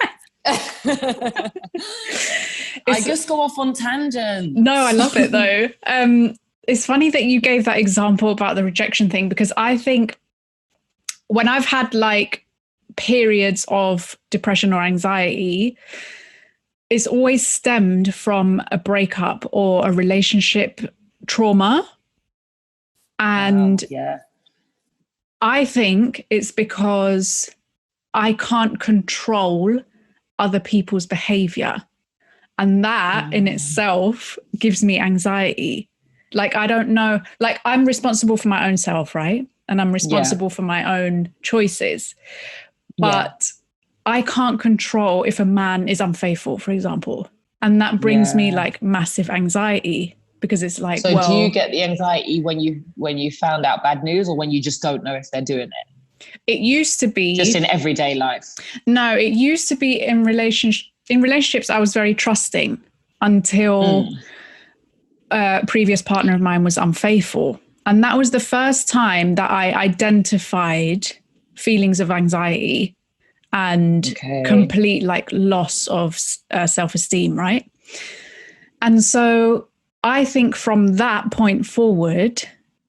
I just go off on tangents. No, I love it though. It's funny that you gave that example about the rejection thing, because I think when I've had like periods of depression or anxiety, it's always stemmed from a breakup or a relationship trauma. And I think it's because I can't control other people's behavior. And that in itself gives me anxiety. Like, I don't know, like I'm responsible for my own self, right? And I'm responsible for my own choices. But I can't control if a man is unfaithful, for example. And that brings me like massive anxiety, because it's like, so do you get the anxiety when you found out bad news, or when you just don't know if they're doing it? It used to be just in everyday life. No, it used to be in relationships. I was very trusting until a previous partner of mine was unfaithful. And that was the first time that I identified feelings of anxiety and complete like loss of self-esteem, right? And so I think from that point forward,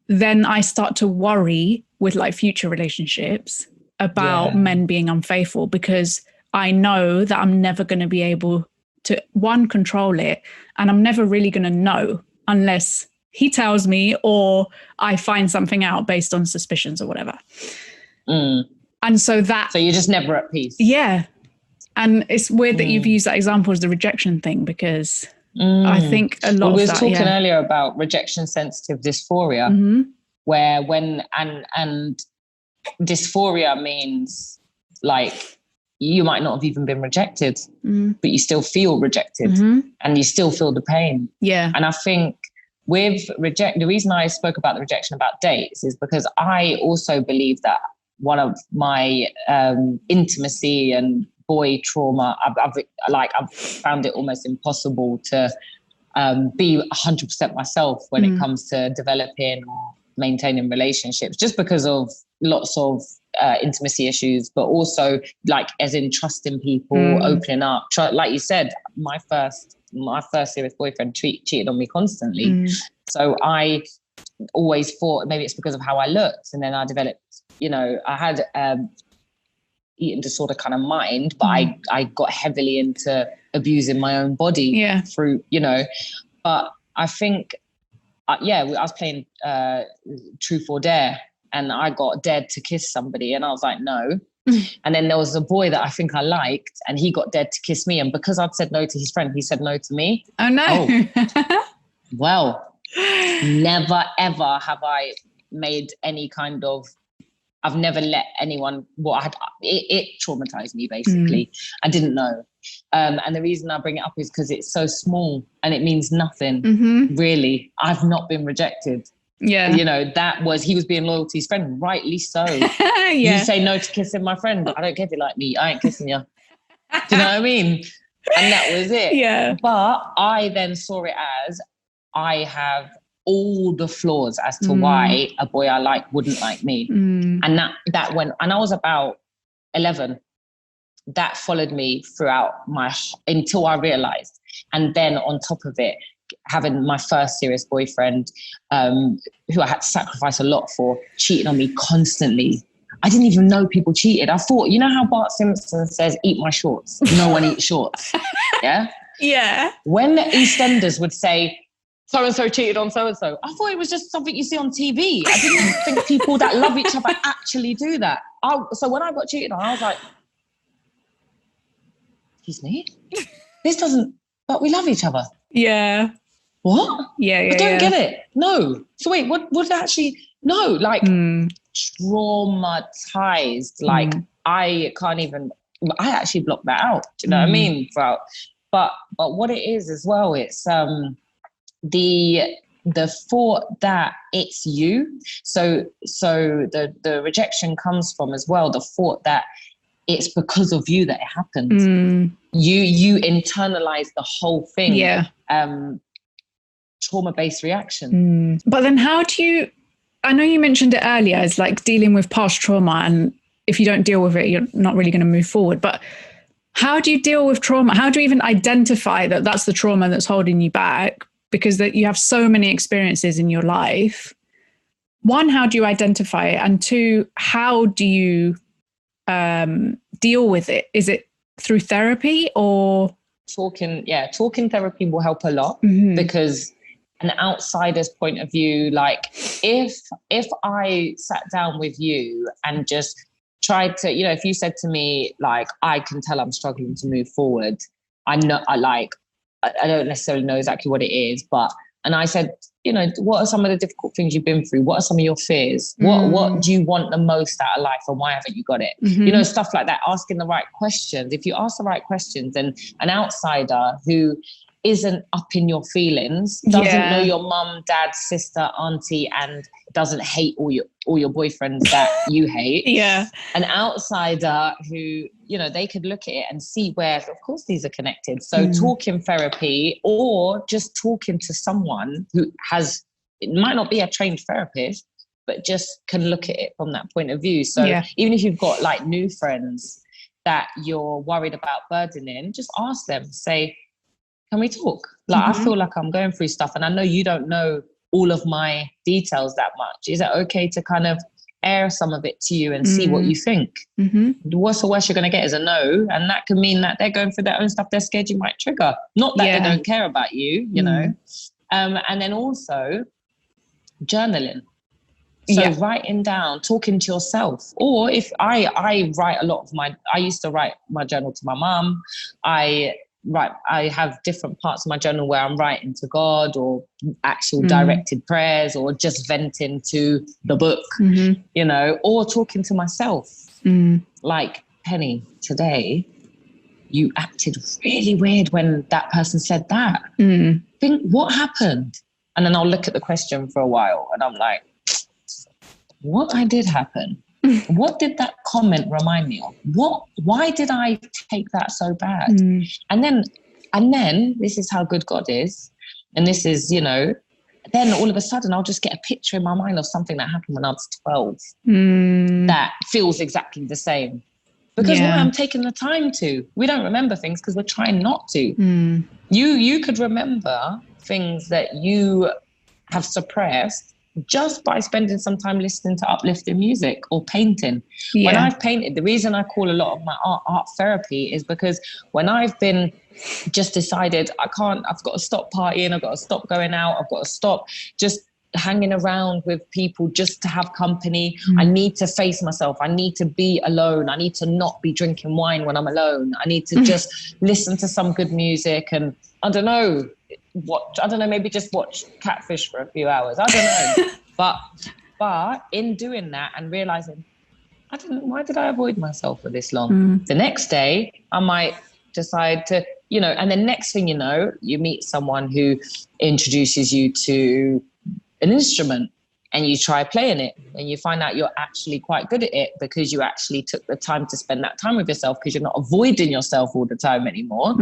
then I start to worry with like future relationships about men being unfaithful, because I know that I'm never going to be able to, one, control it, and I'm never really going to know unless he tells me or I find something out based on suspicions or whatever. And so you're just never at peace. Yeah. And it's weird that you've used that example as the rejection thing, because I think a lot of that. We were talking earlier about rejection sensitive dysphoria, where and dysphoria means like you might not have even been rejected, but you still feel rejected and you still feel the pain. Yeah. And I think with the reason I spoke about the rejection about dates is because I also believe that one of my intimacy and boy trauma, I've found it almost impossible to be 100% myself when it comes to developing or maintaining relationships, just because of lots of intimacy issues, but also like as in trusting people, opening up. Like you said, my first serious boyfriend cheated on me constantly. So I always thought maybe it's because of how I looked, and then I developed, I had eating disorder kind of mind, but I got heavily into abusing my own body through, but I think I was playing Truth or Dare, and I got dared to kiss somebody, and I was like, no. And then there was a boy that I think I liked, and he got dared to kiss me. And because I'd said no to his friend, he said no to me. Oh, no. Oh, well, never, ever have I made any kind of, I've never let anyone, it traumatized me, basically. I didn't know. And the reason I bring it up is because it's so small and it means nothing, really. I've not been rejected. Yeah. You know, he was being loyal to his friend, rightly so. Yeah. You say no to kissing my friend. I don't get it like me. I ain't kissing you. Do you know what I mean? And that was it. Yeah. But I then saw it as I have all the flaws as to why a boy I like wouldn't like me. And that went, and I was about 11. That followed me throughout until I realized. And then on top of it, having my first serious boyfriend, who I had to sacrifice a lot for, cheating on me constantly. I didn't even know people cheated. I thought, you know how Bart Simpson says, eat my shorts? No one eats shorts. Yeah? Yeah. When EastEnders would say, so-and-so cheated on so-and-so, I thought it was just something you see on TV. I didn't think people that love each other actually do that. So when I got cheated on, I was like, excuse me? This doesn't, but we love each other. Yeah. What? Yeah. I don't get it. No. So wait, what actually, no, like traumatized. Like I can't even, I actually blocked that out. Do you know what I mean? But what it is as well, it's the thought that it's you. So the rejection comes from as well, the thought that it's because of you that it happened. You internalize the whole thing. Yeah. Trauma-based reaction. But then how do you, I know you mentioned it earlier, it's like dealing with past trauma, and if you don't deal with it, you're not really going to move forward. But how do you deal with trauma? How do you even identify that that's the trauma that's holding you back? Because that you have so many experiences in your life. One, how do you identify it? And two, how do you deal with it? Is it through therapy or? Talking therapy will help a lot, because an outsider's point of view, like if I sat down with you and just tried to, you know, if you said to me, like, I can tell I'm struggling to move forward, I don't necessarily know exactly what it is, and I said, you know, what are some of the difficult things you've been through? What are some of your fears? What do you want the most out of life, and why haven't you got it? You know, stuff like that, asking the right questions. If you ask the right questions, and an outsider who isn't up in your feelings, doesn't know your mum, dad, sister, auntie, and doesn't hate all your boyfriends that you hate. Yeah. An outsider who, you know, they could look at it and see where, of course, these are connected. So talking therapy, or just talking to someone who has, it might not be a trained therapist, but just can look at it from that point of view. So even if you've got like new friends that you're worried about burdening, just ask them, say, can we talk? Like, I feel like I'm going through stuff, and I know you don't know all of my details that much. Is it okay to kind of air some of it to you and see what you think? What's the worst you're going to get is a no. And that can mean that they're going through their own stuff they're scared you might trigger. Not that they don't care about you, you know. And then also journaling. So writing down, talking to yourself. Or if I write a lot of I used to write my journal to my mum. I have different parts of my journal where I'm writing to God, or actual directed prayers, or just venting to the book, you know, or talking to myself. Like, Penny, today you acted really weird when that person said that. Think, what happened? And then I'll look at the question for a while, and I'm like, what I did happen? What did that comment remind me of? Why did I take that so bad? And then this is how good God is. And this is, you know, then all of a sudden I'll just get a picture in my mind of something that happened when I was 12 that feels exactly the same. Because why? I'm taking the time to. We don't remember things because we're trying not to. You could remember things that you have suppressed just by spending some time listening to uplifting music or painting. When I've painted, the reason I call a lot of my art therapy is because when I've been just decided I've got to stop partying, I've got to stop going out, I've got to stop just hanging around with people just to have company. I need to face myself. I need to be alone. I need to not be drinking wine when I'm alone. I need to just listen to some good music and maybe just watch Catfish for a few hours. I don't know. But in doing that and realizing, why did I avoid myself for this long? The next day, I might decide to, and the next thing you know, you meet someone who introduces you to an instrument and you try playing it and you find out you're actually quite good at it because you actually took the time to spend that time with yourself because you're not avoiding yourself all the time anymore.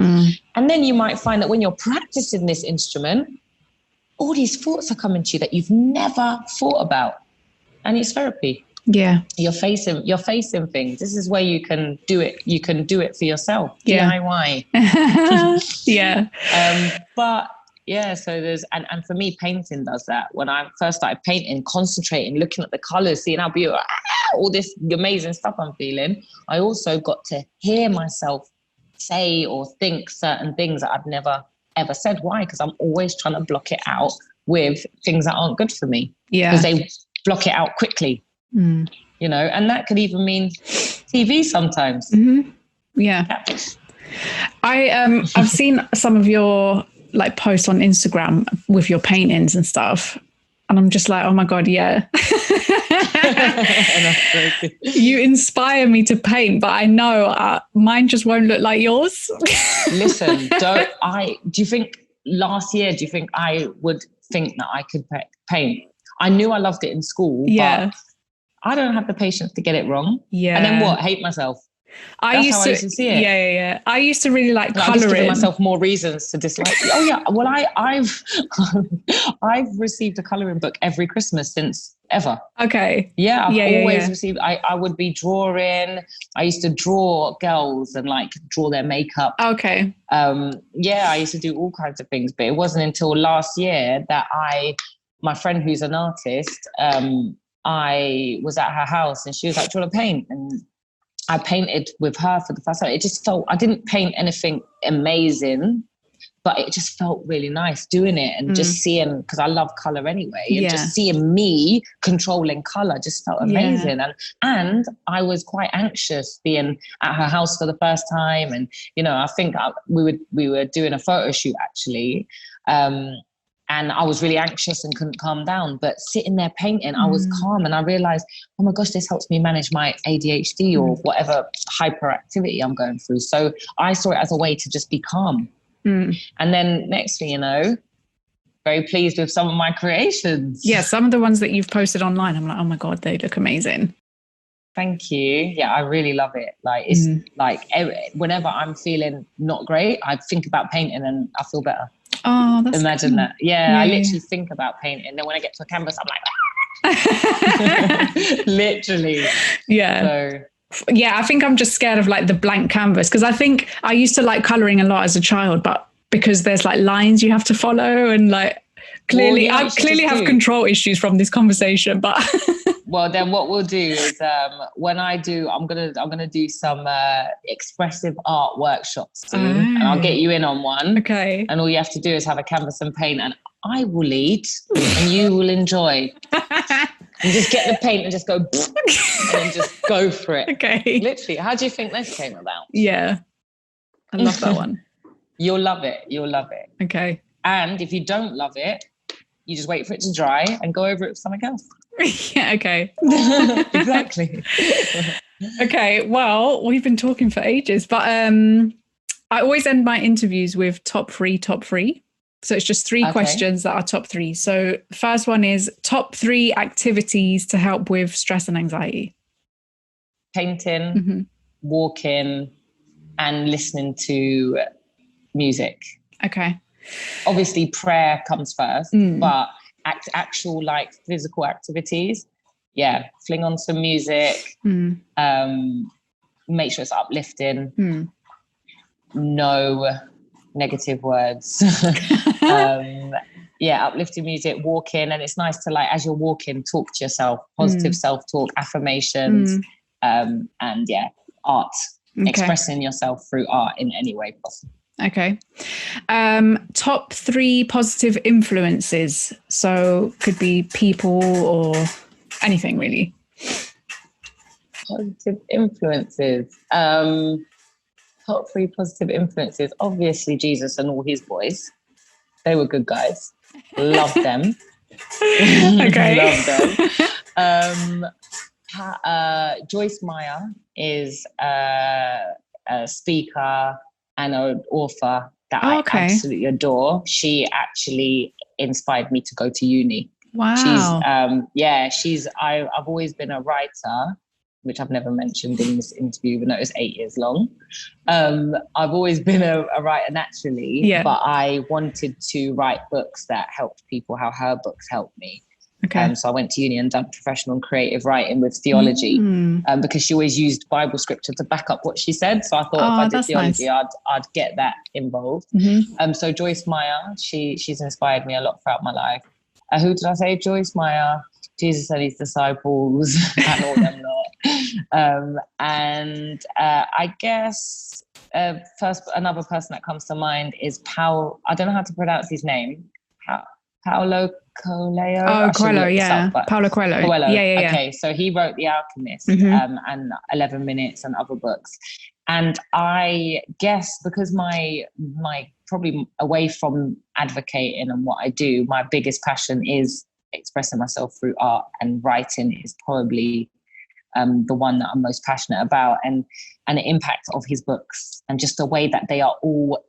And then you might find that when you're practicing this instrument, all these thoughts are coming to you that you've never thought about. And it's therapy. Yeah. You're facing things. This is where you can do it. You can do it for yourself. Yeah. DIY. Yeah. But yeah, so and for me, painting does that. When I first started painting, concentrating, looking at the colors, seeing how beautiful, all this amazing stuff I'm feeling, I also got to hear myself say or think certain things that I've never ever said. Why? Because I'm always trying to block it out with things that aren't good for me. Yeah. Because they block it out quickly. And that could even mean TV sometimes. Yeah. I've seen some of your posts on Instagram with your paintings and stuff, and I'm just like, oh my God, yeah. You inspire me to paint, but I know mine just won't look like yours. Listen, do you think last year, I would think that I could paint? I knew I loved it in school, but I don't have the patience to get it wrong. Yeah. And then what? Hate myself. I used to see it. Yeah. I used to really like colouring. I'm just giving myself more reasons to dislike it. Oh yeah. Well, I've received a colouring book every Christmas since ever. Okay. Yeah. I've always received. I would be drawing. I used to draw girls and draw their makeup. Okay. I used to do all kinds of things, but it wasn't until last year that my friend who's an artist, I was at her house and she was like, "Do you want to paint?" And I painted with her for the first time. It just felt, I didn't paint anything amazing, but it just felt really nice doing it and just seeing, because I love colour anyway, and just seeing me controlling colour just felt amazing. And I was quite anxious being at her house for the first time. And, I think we were doing a photo shoot actually. And I was really anxious and couldn't calm down. But sitting there painting, I was calm. And I realized, oh my gosh, this helps me manage my ADHD or whatever hyperactivity I'm going through. So I saw it as a way to just be calm. And then next thing you know, very pleased with some of my creations. Yeah, some of the ones that you've posted online, I'm like, oh my God, they look amazing. Thank you. Yeah, I really love it. Whenever I'm feeling not great, I think about painting and I feel better. Oh, that's imagine cool. that. Yeah, I literally think about painting. Then when I get to a canvas, I'm like, literally. Yeah. So yeah, I think I'm just scared of the blank canvas, because I think I used to like colouring a lot as a child, but because there's lines you have to follow and clearly I clearly have control issues from this conversation, but well, then what we'll do is when I do, I'm gonna do some expressive art workshops soon, and I'll get you in on one. Okay. And all you have to do is have a canvas and paint, and I will lead, and you will enjoy. And just get the paint and just go, and then just go for it. Okay. Literally, how do you think this came about? Yeah, I love that one. You'll love it. You'll love it. Okay. And if you don't love it, you just wait for it to dry and go over it with something else. Yeah, okay. Exactly. Okay, well, we've been talking for ages, but I always end my interviews with top three. So it's just three questions that are top three. So the first one is top 3 activities to help with stress and anxiety. Painting, walking, and listening to music. Okay. Obviously prayer comes first, but actual physical activities, fling on some music, make sure it's uplifting, no negative words, uplifting music, walking. And it's nice to, like, as you're walking, talk to yourself, positive self-talk, affirmations, and art, expressing yourself through art in any way possible. Okay. Top 3 positive influences. So could be people or anything really. Positive influences. Top 3 positive influences. Obviously, Jesus and all his boys. They were good guys. Love them. Okay. Love them. Joyce Meyer is a speaker and an author that I absolutely adore. She actually inspired me to go to uni. Wow. I've always been a writer, which I've never mentioned in this interview, even though it was 8 years long. I've always been a writer naturally, but I wanted to write books that helped people how her books helped me. Okay. So I went to uni and done professional and creative writing with theology, because she always used Bible scripture to back up what she said. So I thought if I did theology, I'd get that involved. So Joyce Meyer, she's inspired me a lot throughout my life. Who did I say? Joyce Meyer, Jesus and his disciples, and all them lot. And I guess first, another person that comes to mind is Paul. I don't know how to pronounce his name. Paulo Coelho. Oh, Coelho, yeah. Paulo Coelho. Yeah. Okay, so he wrote The Alchemist and 11 Minutes and other books. And I guess because my probably away from advocating and what I do, my biggest passion is expressing myself through art, and writing is probably the one that I'm most passionate about, and the impact of his books, and just the way that they are all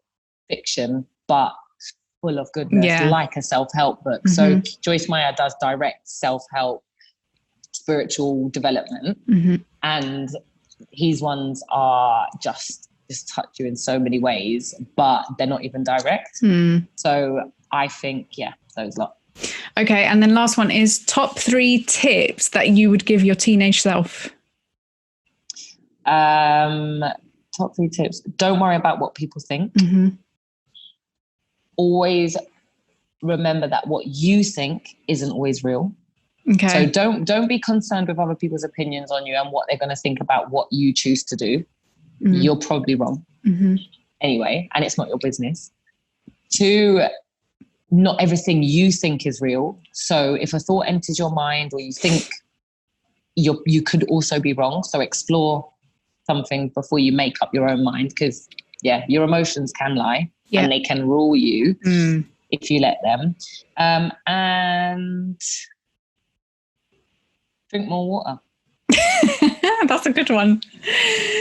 fiction but full of goodness, like a self-help book. So Joyce Meyer does direct self-help, spiritual development, and his ones are just touch you in so many ways, but they're not even direct. So I think, those lot. Okay, and then last one is top 3 tips that you would give your teenage self. Top 3 tips. Don't worry about what people think. Always remember that what you think isn't always real. Okay. So don't be concerned with other people's opinions on you and what they're going to think about what you choose to do. You're probably wrong. Anyway, and it's not your business. 2, not everything you think is real. So if a thought enters your mind, or you think you could also be wrong, so explore something before you make up your own mind, because your emotions can lie and they can rule you if you let them. And drink more water. That's a good one.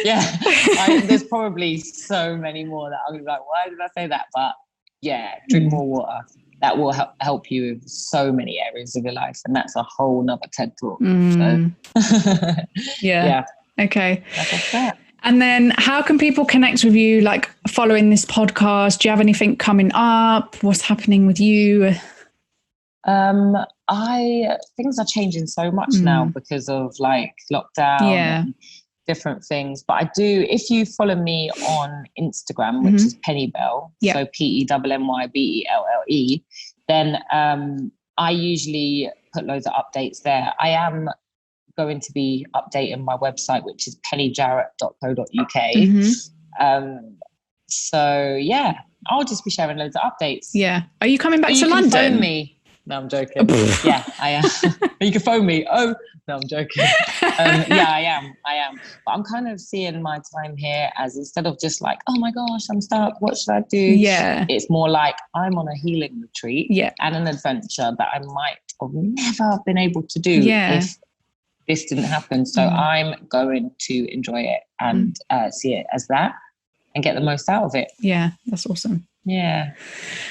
There's probably so many more that I'm like, why did I say that? But drink more water. That will help you with so many areas of your life, and that's a whole nother TED talk. So. Okay. That's that. And then how can people connect with you, like following this podcast? Do you have anything coming up? What's happening with you? Things are changing so much now because of like lockdown and different things. But I do, if you follow me on Instagram, which is Penny Bell, so PENNYBELLE, then I usuly put loads of updates there. I am going to be updating my website, which is pennyjarrett.co.uk. So I'll just be sharing loads of updates. Are you coming back to London? Phone me. No, I'm joking. I am. You can phone me. Oh, no, I'm joking. I am. But I'm kind of seeing my time here as, instead of just like, oh my gosh, I'm stuck, what should I do? It's more like I'm on a healing retreat and an adventure that I might have never been able to do if this didn't happen. So I'm going to enjoy it and see it as that and get the most out of it. Yeah, that's awesome. Yeah.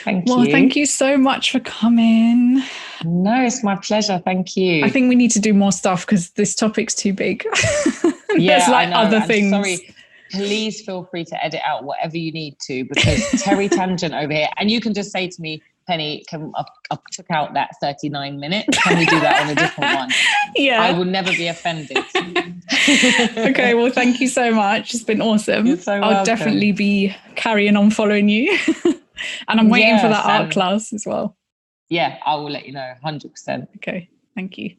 Thank you. Well, thank you so much for coming. No, it's my pleasure. Thank you. I think we need to do more stuff because this topic's too big. There's like other things. Sorry. Please feel free to edit out whatever you need to, because Terry Tangent over here, and you can just say to me, Penny, I took out that 39 minutes. Can we do that on a different one? I will never be offended. Okay, well, thank you so much. It's been awesome. You're so welcome. I'll definitely be carrying on following you. And I'm waiting for that art class as well. yeah, I will let you know 100%. Okay, thank you.